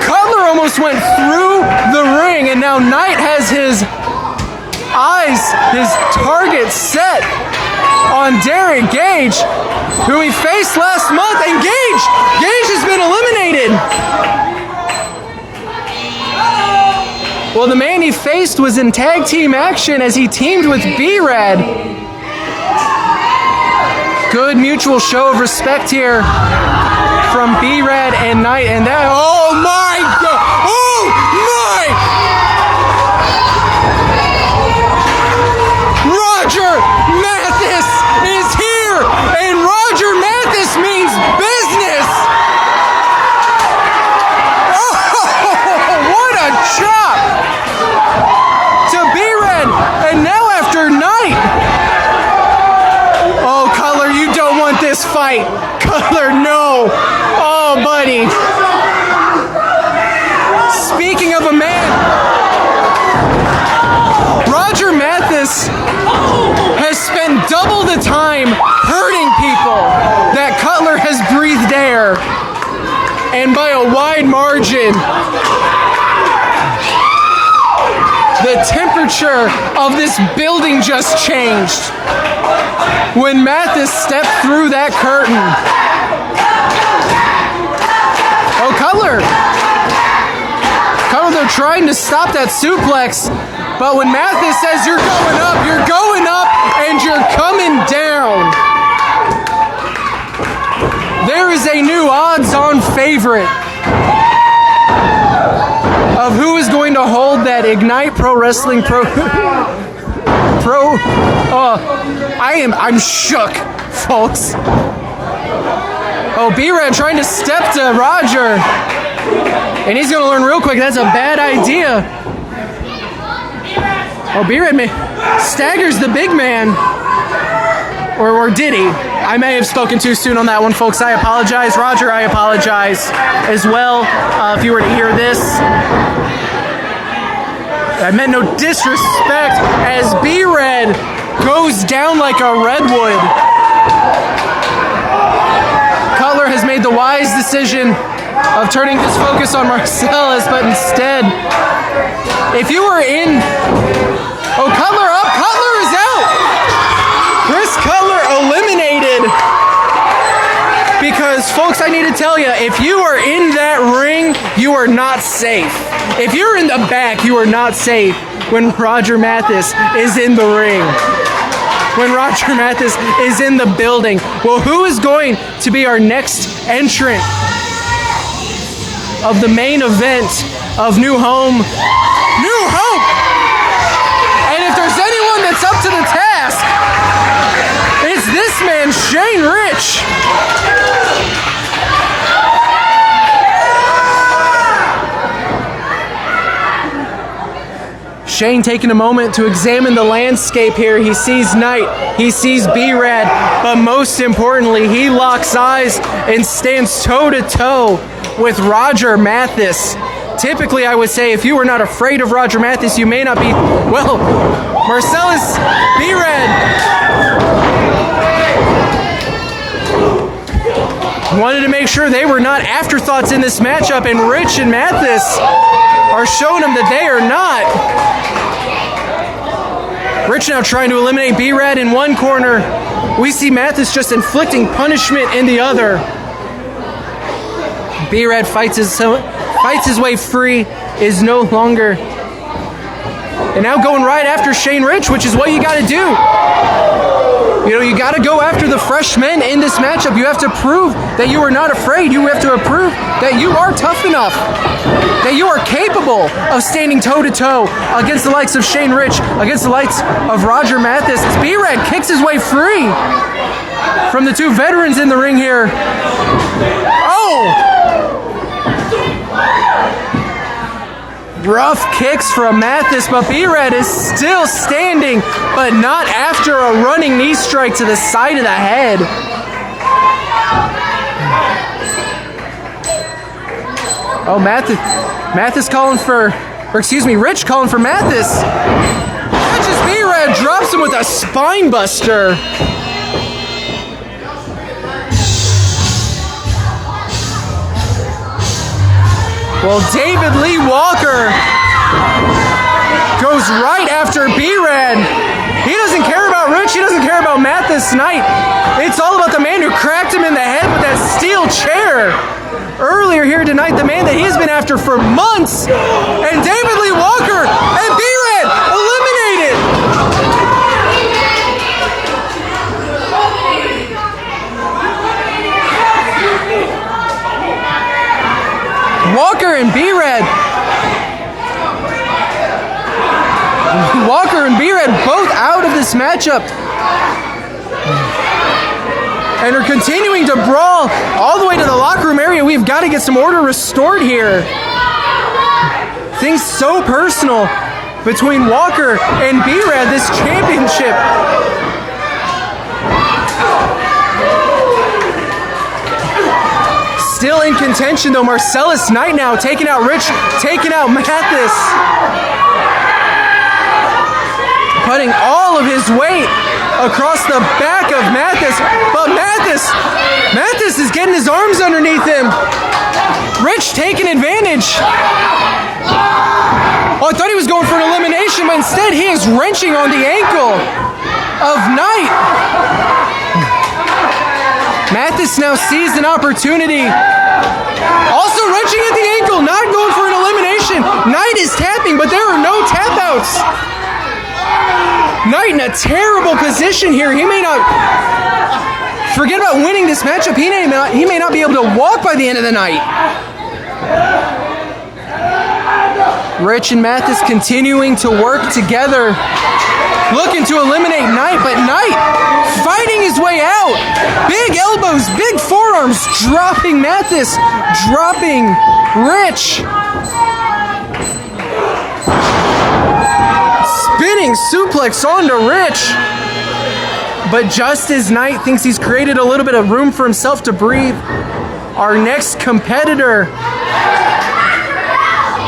Cutler almost went through the ring, and now Knight has his eyes, his target set on Derek Gage, who he faced last month, and Gage has been eliminated. Well, the man he faced was in tag team action as he teamed with B-Rad. Good mutual show of respect here from B-Rad and Knight, and that, oh my God, oh my! Roger Mathis is here, and Roger Mathis means business. Oh, what a chop to B-Rad, and now after Knight. Oh, Cutler, you don't want this fight. Cutler, no. Oh, buddy. Speaking of a man, Roger Mathis has spent double the time hurting people that Cutler has breathed air, and by a wide margin. The temperature of this building just changed when Mathis stepped through that curtain. Oh, Cutler, they're trying to stop that suplex, but when Mathis says you're going up, and you're coming down. There is a new odds-on favorite of who is going to hold that Ignite Pro Wrestling I'm shook, folks. Oh, B-Rad trying to step to Roger. And he's going to learn real quick that's a bad idea. Oh, B-Rad staggers the big man. Or did he? I may have spoken too soon on that one, folks. I apologize. Roger, I apologize as well if you were to hear this. I meant no disrespect as B-Rad goes down like a redwood. Cutler has made the wise decision of turning his focus on Marcellus, but instead, if you were in... Oh, Cutler up! Cutler is out! Chris Cutler eliminated. Because, folks, I need to tell you, if you are in that ring, you are not safe. If you're in the back, you are not safe when Roger Mathis is in the ring. When Roger Mathis is in the building. Well, who is going to be our next entrant of the main event of New Hope? New Hope! And if there's anyone that's up to the Shane taking a moment to examine the landscape here. He sees Knight, he sees B-Rad, but most importantly, he locks eyes and stands toe-to-toe with Roger Mathis. Typically, I would say if you were not afraid of Roger Mathis, you may not be. Well, Marcellus, B-Rad wanted to make sure they were not afterthoughts in this matchup, and Rich and Mathis are showing them that they are not. Rich now trying to eliminate B-Rad in one corner. We see Mathis just inflicting punishment in the other. B-Rad fights his way free, is no longer. And now going right after Shane Rich, which is what you got to do. You know, you got to go after the freshmen in this matchup. You have to prove that you are not afraid. You have to prove that you are tough enough, that you are capable of standing toe-to-toe against the likes of Shane Rich, against the likes of Roger Mathis. As B-Rad kicks his way free from the two veterans in the ring here. Oh! Rough kicks from Mathis, but B-Rad is still standing, but not after a running knee strike to the side of the head. Oh, Mathis calling for, or excuse me, Rich calling for Mathis. Catches B-Rad, drops him with a spine buster. Well, David Lee Walker goes right after B-Rad. He doesn't care about Rich. He doesn't care about Mathis Knight. It's all about the man who cracked him in the head with that steel chair earlier here tonight, the man that he's been after for months. And David Lee Walker and B-Rad eliminated. Walker and B-Rad. Walker and B-Rad both out of this matchup. And are continuing to brawl all the way to the locker room area. We've got to get some order restored here. Things so personal between Walker and B-Rad this championship. Still in contention though, Marcellus Knight now taking out Rich, taking out Mathis. Putting all of his weight across the back of Mathis, but Mathis is getting his arms underneath him. Rich taking advantage. Oh, I thought he was going for an elimination, but instead he is wrenching on the ankle of Knight. Mathis now sees an opportunity. Also wrenching at the ankle, not going for an elimination. Knight is tapping, but there are no tap outs. Knight in a terrible position here. He may not, forget about winning this matchup, he may not be able to walk by the end of the night. Rich and Mathis continuing to work together, looking to eliminate Knight, but Knight fighting his way out. Big elbows, big forearms, dropping Mathis, dropping Rich. Spinning suplex onto Rich. But just as Knight thinks he's created a little bit of room for himself to breathe, our next competitor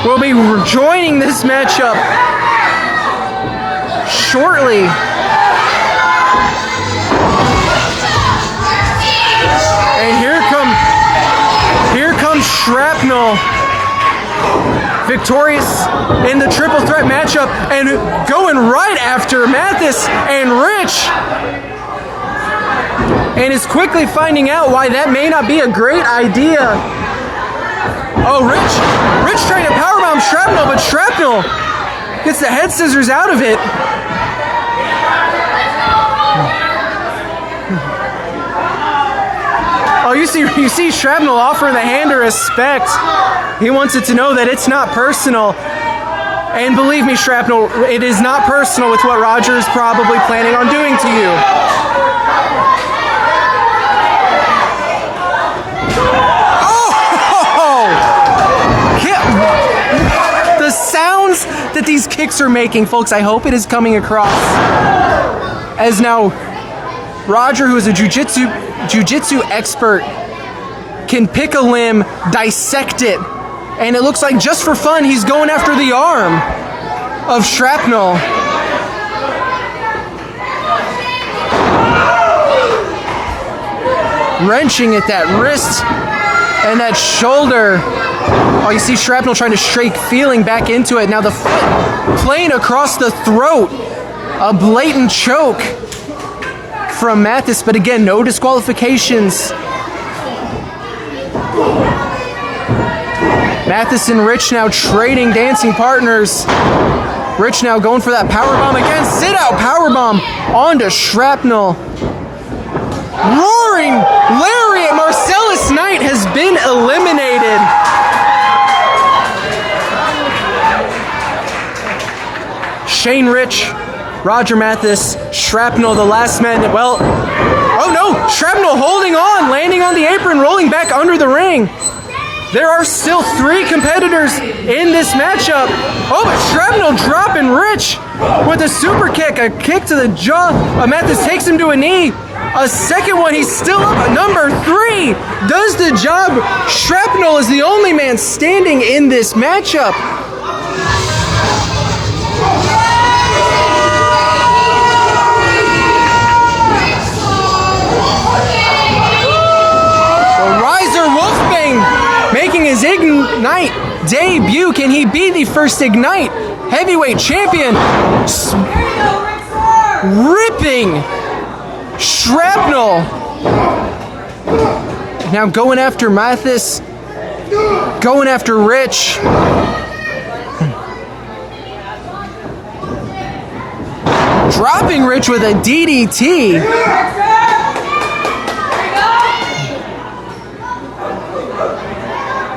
will be joining this matchup shortly. And here comes Shrapnel, victorious in the triple threat matchup and going right after Mathis and Rich. And is quickly finding out why that may not be a great idea. Oh, Rich trying to powerbomb Shrapnel, but Shrapnel gets the head scissors out of it. Oh, you see Shrapnel offering the hand of respect. He wants it to know that it's not personal. And believe me, Shrapnel, it is not personal with what Roger is probably planning on doing to you. Oh! The sound sounds that these kicks are making, folks. I hope it is coming across. As now, Roger, who is a jiu-jitsu expert, can pick a limb, dissect it, and it looks like just for fun, he's going after the arm of Shrapnel. Wrenching at that wrist and that shoulder. Oh, you see Shrapnel trying to shake feeling back into it. Now the foot playing across the throat. A blatant choke from Mathis, but again, no disqualifications. Mathis and Rich now trading dancing partners. Rich now going for that powerbomb again. Sit out powerbomb onto Shrapnel. Roaring lariat. Marcellus Knight has been eliminated. Shane Rich, Roger Mathis, Shrapnel, the last man. Well, oh no, Shrapnel holding on, landing on the apron, rolling back under the ring. There are still 3 competitors in this matchup. Oh, but Shrapnel dropping Rich with a super kick, a kick to the jaw. Mathis takes him to a knee. A second one, he's still up. Number 3 does the job. Shrapnel is the only man standing in this matchup. Making his Ignite debut. Can he be the first Ignite heavyweight champion? Ripping Shrapnel. Now going after Mathis. Going after Rich. Dropping Rich with a DDT.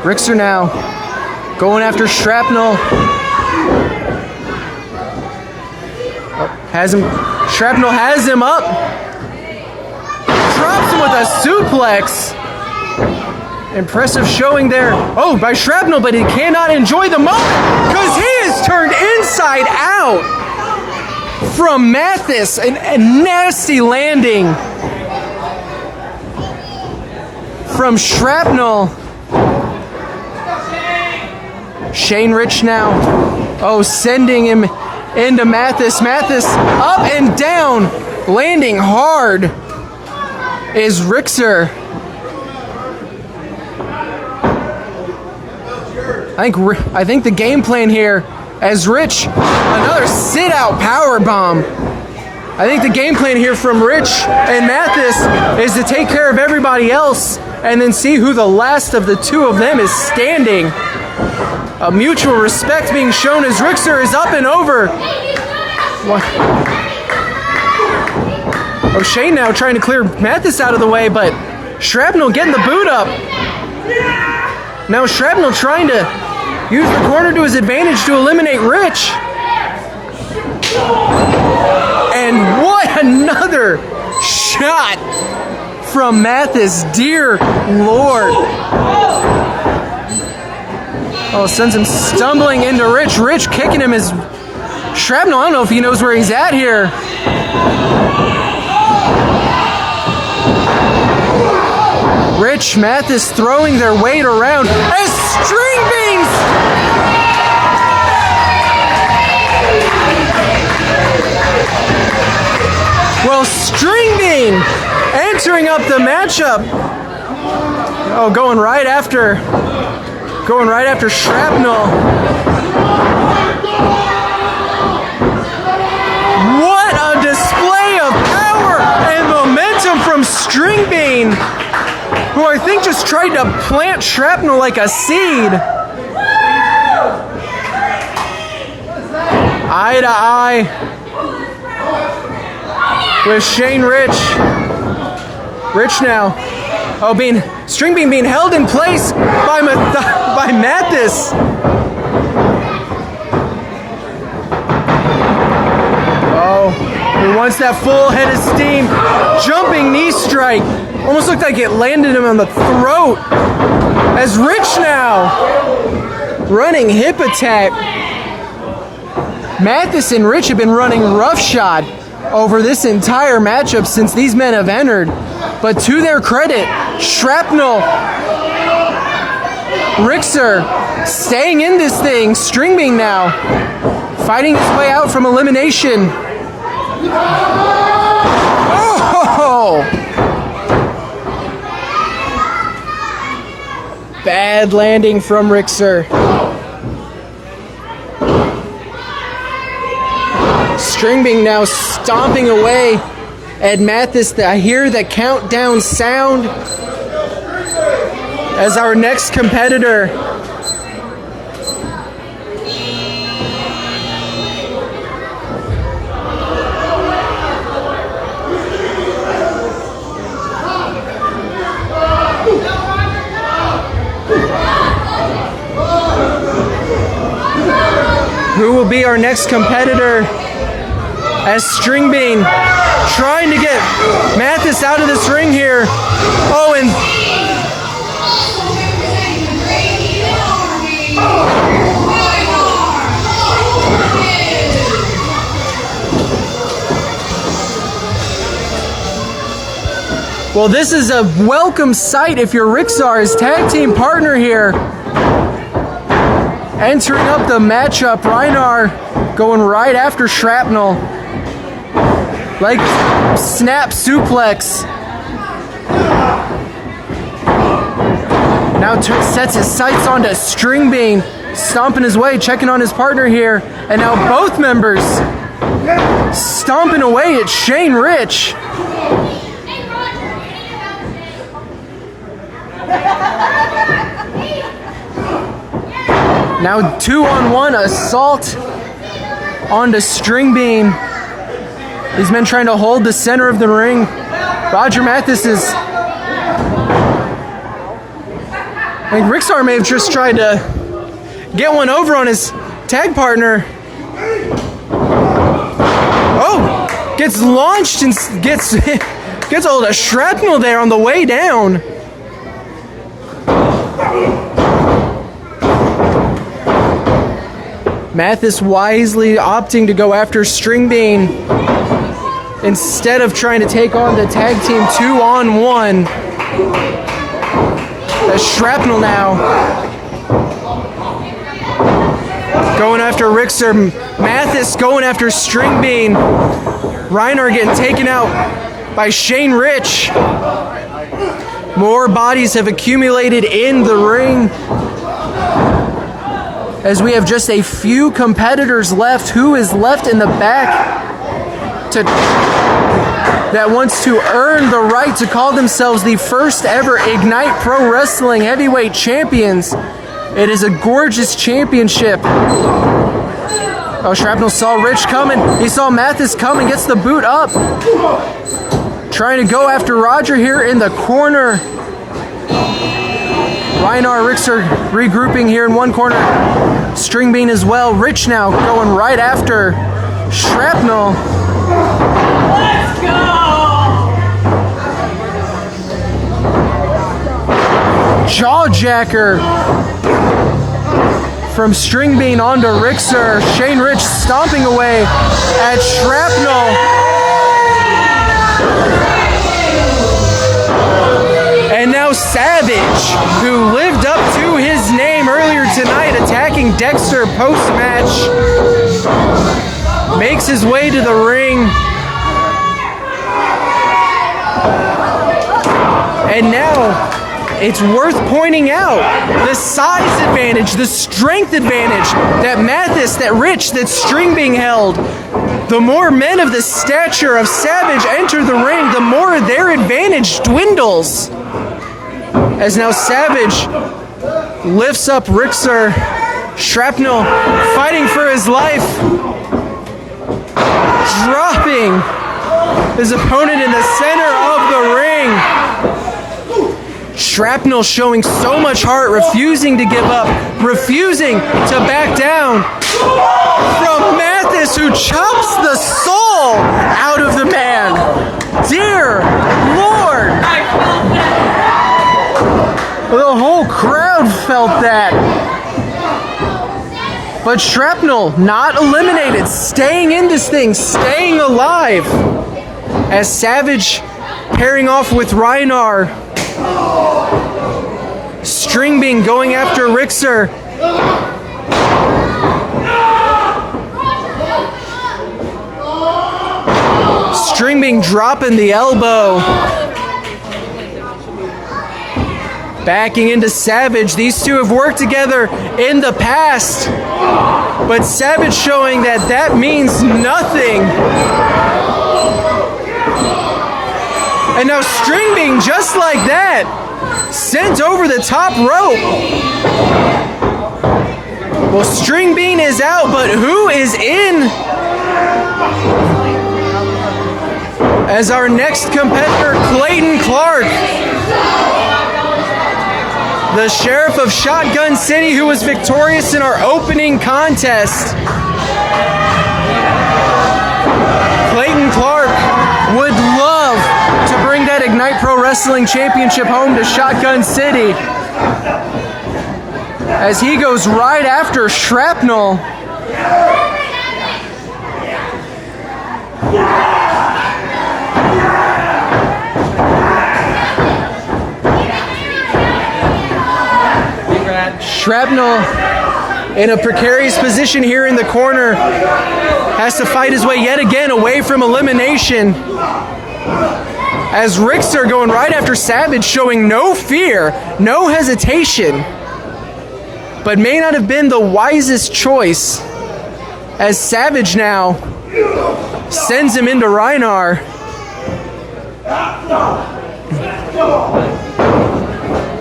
Rickster now going after Shrapnel. Shrapnel has him up. Drops him with a suplex. Impressive showing there. Oh, by Shrapnel, but he cannot enjoy the moment because he is turned inside out from Mathis. A nasty landing from Shrapnel. Shane Rich now, sending him into Mathis. Mathis up and down, landing hard is Rickster. I think the game plan here, as Rich, another sit-out power bomb. I think the game plan here from Rich and Mathis is to take care of everybody else and then see who the last of the 2 of them is standing. A mutual respect being shown as Rickster is up and over. Oh, Shane now trying to clear Mathis out of the way, but Shrapnel getting the boot up. Now Shrapnel trying to use the corner to his advantage to eliminate Rich. And what another shot from Mathis, dear Lord. Oh, sends him stumbling into Rich. Rich kicking him as Shrapnel, I don't know if he knows where he's at here. Rich, Mathis throwing their weight around as string beans. Well, String Bean entering up the matchup. Oh, going right after Shrapnel. What a display of power and momentum from String Bean, who I think just tried to plant Shrapnel like a seed. Eye to eye with Shane Rich. Rich now. Oh, String Bean being held in place by Mathis. Oh, he wants that full head of steam. Jumping knee strike. Almost looked like it landed him on the throat. As Rich now running hip attack. Mathis and Rich have been running roughshod over this entire matchup since these men have entered. But to their credit, Shrapnel, Rixer staying in this thing, Stringbean now, fighting his way out from elimination. Oh! Bad landing from Rixer. Stringbean now stomping away at Mathis. I hear the countdown sound as our next competitor who will be our next competitor as Stringbean trying to get Mathis out of this ring here. Oh, and well, this is a welcome sight if you're Rixar's tag team partner here. Entering up the matchup, Reinar going right after Shrapnel. Like snap suplex. Now sets his sights onto Stringbean, stomping his way, checking on his partner here. And now both members stomping away at Shane Rich. Now 2-on-1 assault onto Stringbean. These men trying to hold the center of the ring. Roger Mathis is... I think Rixar may have just tried to get one over on his tag partner. Oh! Gets launched and gets a hold of Shrapnel there on the way down. Mathis wisely opting to go after Stringbean instead of trying to take on the tag team 2-on-1. As Shrapnel now going after Rixer. Mathis going after Stringbean. Reinar getting taken out by Shane Rich. More bodies have accumulated in the ring. As we have just a few competitors left. Who is left in the back that wants to earn the right to call themselves the first ever Ignite Pro Wrestling Heavyweight Champions? It is a gorgeous championship. Oh, Shrapnel saw Rich coming. He saw Mathis coming, gets the boot up. Trying to go after Roger here in the corner. Reinar, Rixer regrouping here in one corner. Stringbean as well. Rich now going right after Shrapnel. Let's go! Jawjacker from Stringbean onto Rixer. Shane Rich stomping away at Shrapnel. And now Savage, who lived up to his name earlier tonight, attacking Dexter post-match, makes his way to the ring. And now, it's worth pointing out the size advantage, the strength advantage that Mathis, that Rich, that Stringbean held. The more men of the stature of Savage enter the ring, the more their advantage dwindles. As now Savage lifts up Rixer. Shrapnel fighting for his life. Dropping his opponent in the center of the ring. Shrapnel showing so much heart, refusing to give up, refusing to back down from Mathis, who chops the soul out of the man. Dear Lord. The whole crowd felt that. But Shrapnel not eliminated, staying in this thing, staying alive. As Savage pairing off with Reinar. Stringbean going after Rixer. Stringbean dropping the elbow. Backing into Savage. These two have worked together in the past. But Savage showing that that means nothing. And now Stringbean, just like that, sent over the top rope. Well, Stringbean is out, but who is in? As our next competitor, Clayton Clark. The Sheriff of Shotgun City, who was victorious in our opening contest. Clayton Clark would love to bring that Ignite Pro Wrestling Championship home to Shotgun City. As he goes right after Shrapnel. Shrapnel in a precarious position here in the corner. Has to fight his way yet again away from elimination. As Rixer going right after Savage, showing no fear, no hesitation. But may not have been the wisest choice. As Savage now sends him into Reinar.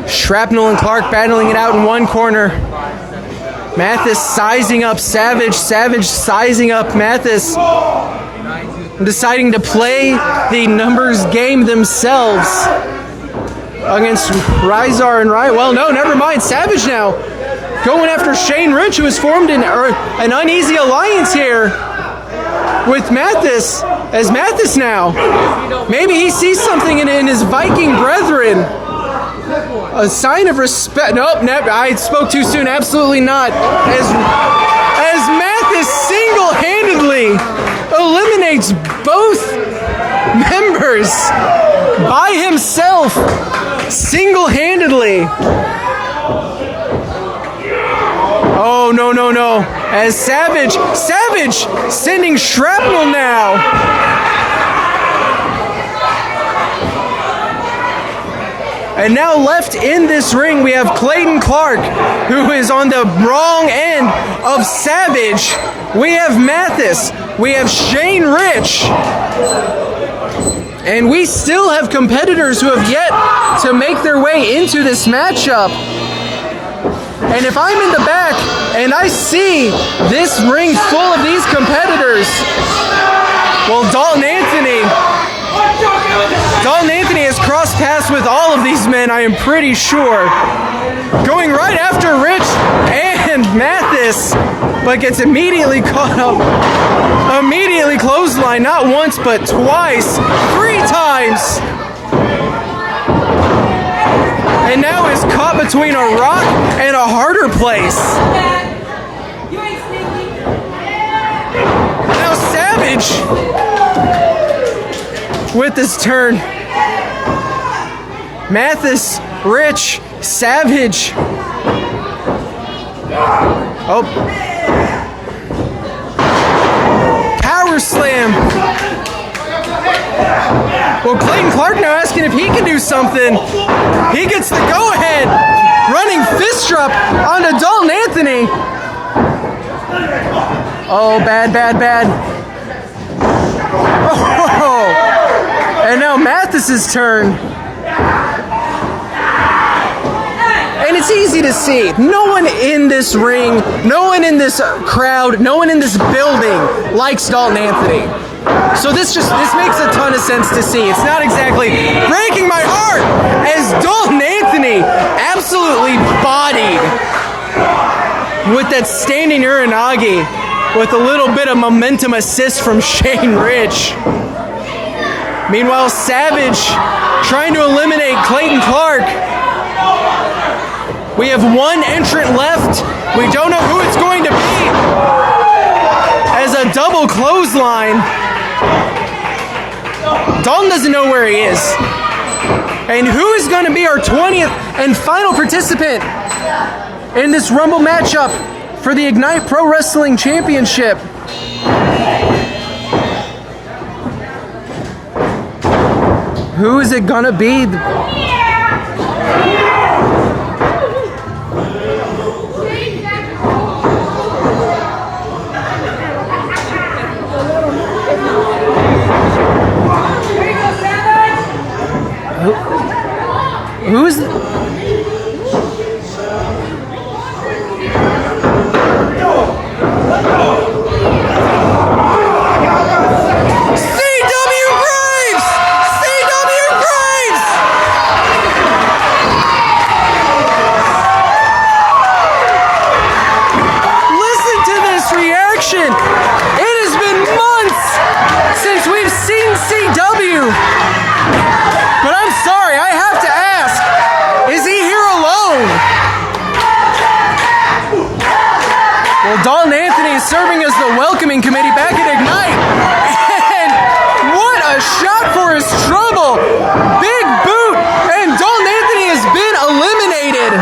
Shrapnel and Clark battling it out in one corner. Mathis sizing up Savage. Savage sizing up Mathis. Deciding to play the numbers game themselves against Rizar and Ryan. Well, no, never mind. Savage now going after Shane Rich, who has formed an uneasy alliance here with Mathis. As Mathis now, maybe he sees something in his Viking brethren. A sign of respect. Nope, I spoke too soon. Absolutely not. As Mathis single-handedly eliminates both members by himself, single-handedly. Oh, no, no, no. As Savage sending Shrapnel now. And now left in this ring, we have Clayton Clark, who is on the wrong end of Savage. We have Mathis. We have Shane Rich. And we still have competitors who have yet to make their way into this matchup. And if I'm in the back and I see this ring full of these competitors, well, Dalton Anthony has crossed paths with all of these men, I am pretty sure. Going right after Rich and Mathis, but gets immediately caught up. Immediately clothesline, not once, but twice, 3 times. And now is caught between a rock and a harder place. Now Savage with this turn. Mathis, Rich, Savage. Oh. Power slam. Well, Clayton Clark now asking if he can do something. He gets the go-ahead. Running fist drop onto Dalton Anthony. Oh, bad. Oh. And now Mathis's turn. And it's easy to see. No one in this ring, no one in this crowd, no one in this building likes Dalton Anthony. So this makes a ton of sense to see. It's not exactly breaking my heart as Dalton Anthony absolutely bodied with that standing Uranagi with a little bit of momentum assist from Shane Rich. Meanwhile, Savage trying to eliminate Clayton Clark. We have one entrant left. We don't know who it's going to be. As a double clothesline. Dalton doesn't know where he is. And who is going to be our 20th and final participant in this Rumble matchup for the Ignite Pro Wrestling Championship? Who is it going to be? Who's serving as the welcoming committee back at Ignite. And what a shot for his trouble. Big boot. And Dalton Anthony has been eliminated.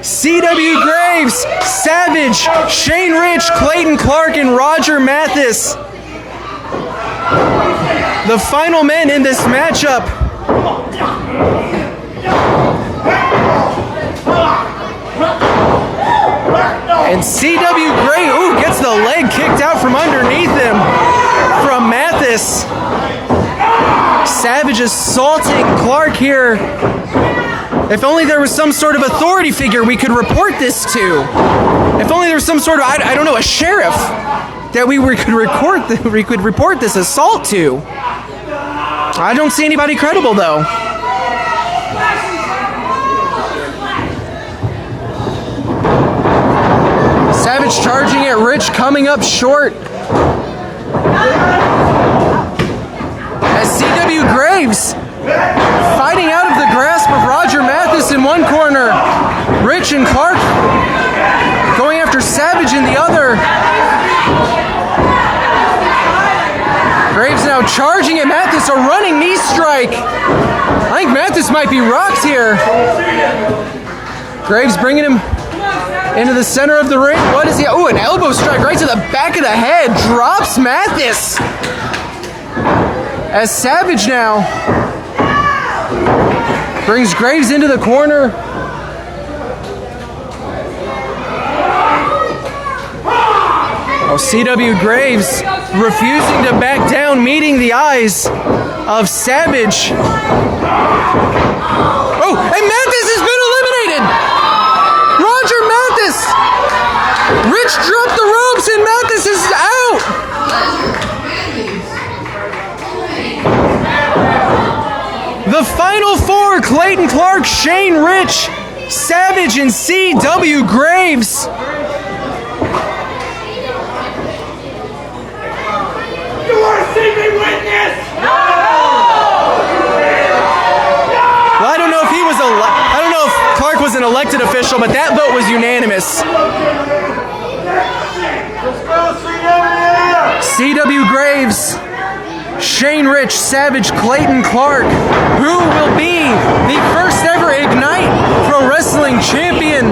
C.W. Graves, Savage, Shane Rich, Clayton Clark, and Roger Mathis. The final men in this matchup. And C.W. Gray, gets the leg kicked out from underneath him from Mathis. Savage assaulting Clark here. If only there was some sort of authority figure we could report this to. If only there was some sort of, I don't know, a sheriff that we could report this assault to. I don't see anybody credible though. Savage charging at Rich, coming up short. As C.W. Graves fighting out of the grasp of Roger Mathis in one corner. Rich and Clark going after Savage in the other. Graves now charging at Mathis, a running knee strike. I think Mathis might be rocked here. Graves bringing him into the center of the ring. What is he? Oh, an elbow strike right to the back of the head. Drops Mathis. As Savage now brings Graves into the corner. Oh, C.W. Graves refusing to back down, meeting the eyes of Savage. Oh, and Mathis has been eliminated! Roger Mathis! Rich dropped the ropes and Mathis is out! The final four, Clayton Clark, Shane Rich, Savage, and C.W. Graves. You want to see me win this? No! Well, I don't know if he was I don't know if Clark was an elected official, but that vote was unanimous. C.W. Graves, Shane Rich, Savage, Clayton Clark. Who will be the first ever Ignite Pro Wrestling Champion?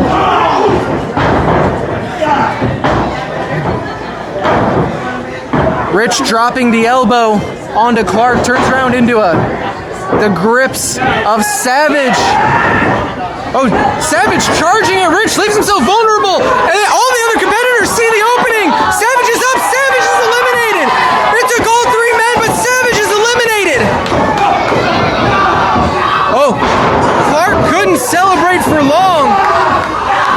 Rich dropping the elbow onto Clark, turns around into the grips of Savage. Oh, Savage charging at Rich, leaves himself vulnerable, and then all the other competitors see the opening. Savage is up, Savage is eliminated. It took all three men, but Savage is eliminated. Oh, Clark couldn't celebrate for long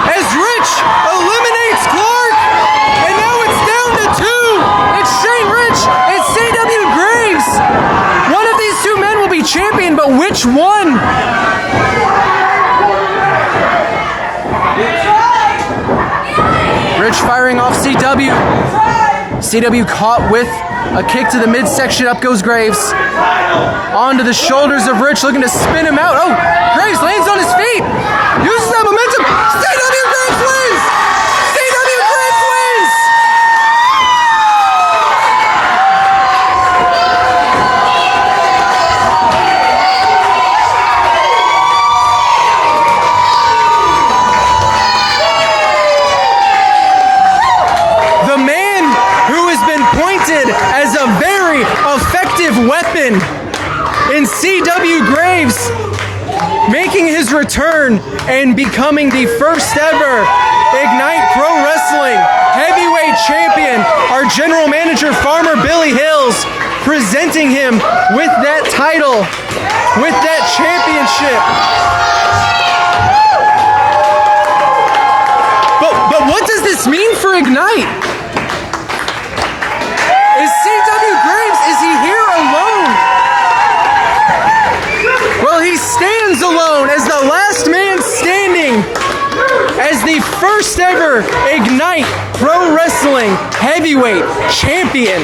as Rich eliminates Clark, and now it's down to two. It's Shane Rich and C.W. Graves. One of these two men will be champion, but which one? Rich firing off C.W. CW caught with a kick to the midsection. Up goes Graves. Onto the shoulders of Rich, looking to spin him out. Oh, Graves lands on his feet. Uses that momentum. CW Graves wins! CW Graves wins! The man who has been pointed as a very effective weapon in CW Graves, making his return and becoming the first ever Ignite Pro Wrestling heavyweight champion. Our general manager, Farmer Billy Hills, presenting him with that title, with that championship. But what does this mean for Ignite? Is CW Graves, is he here alone? Well, he stands alone as the last man standing, as the first ever Ignite Pro Wrestling heavyweight champion.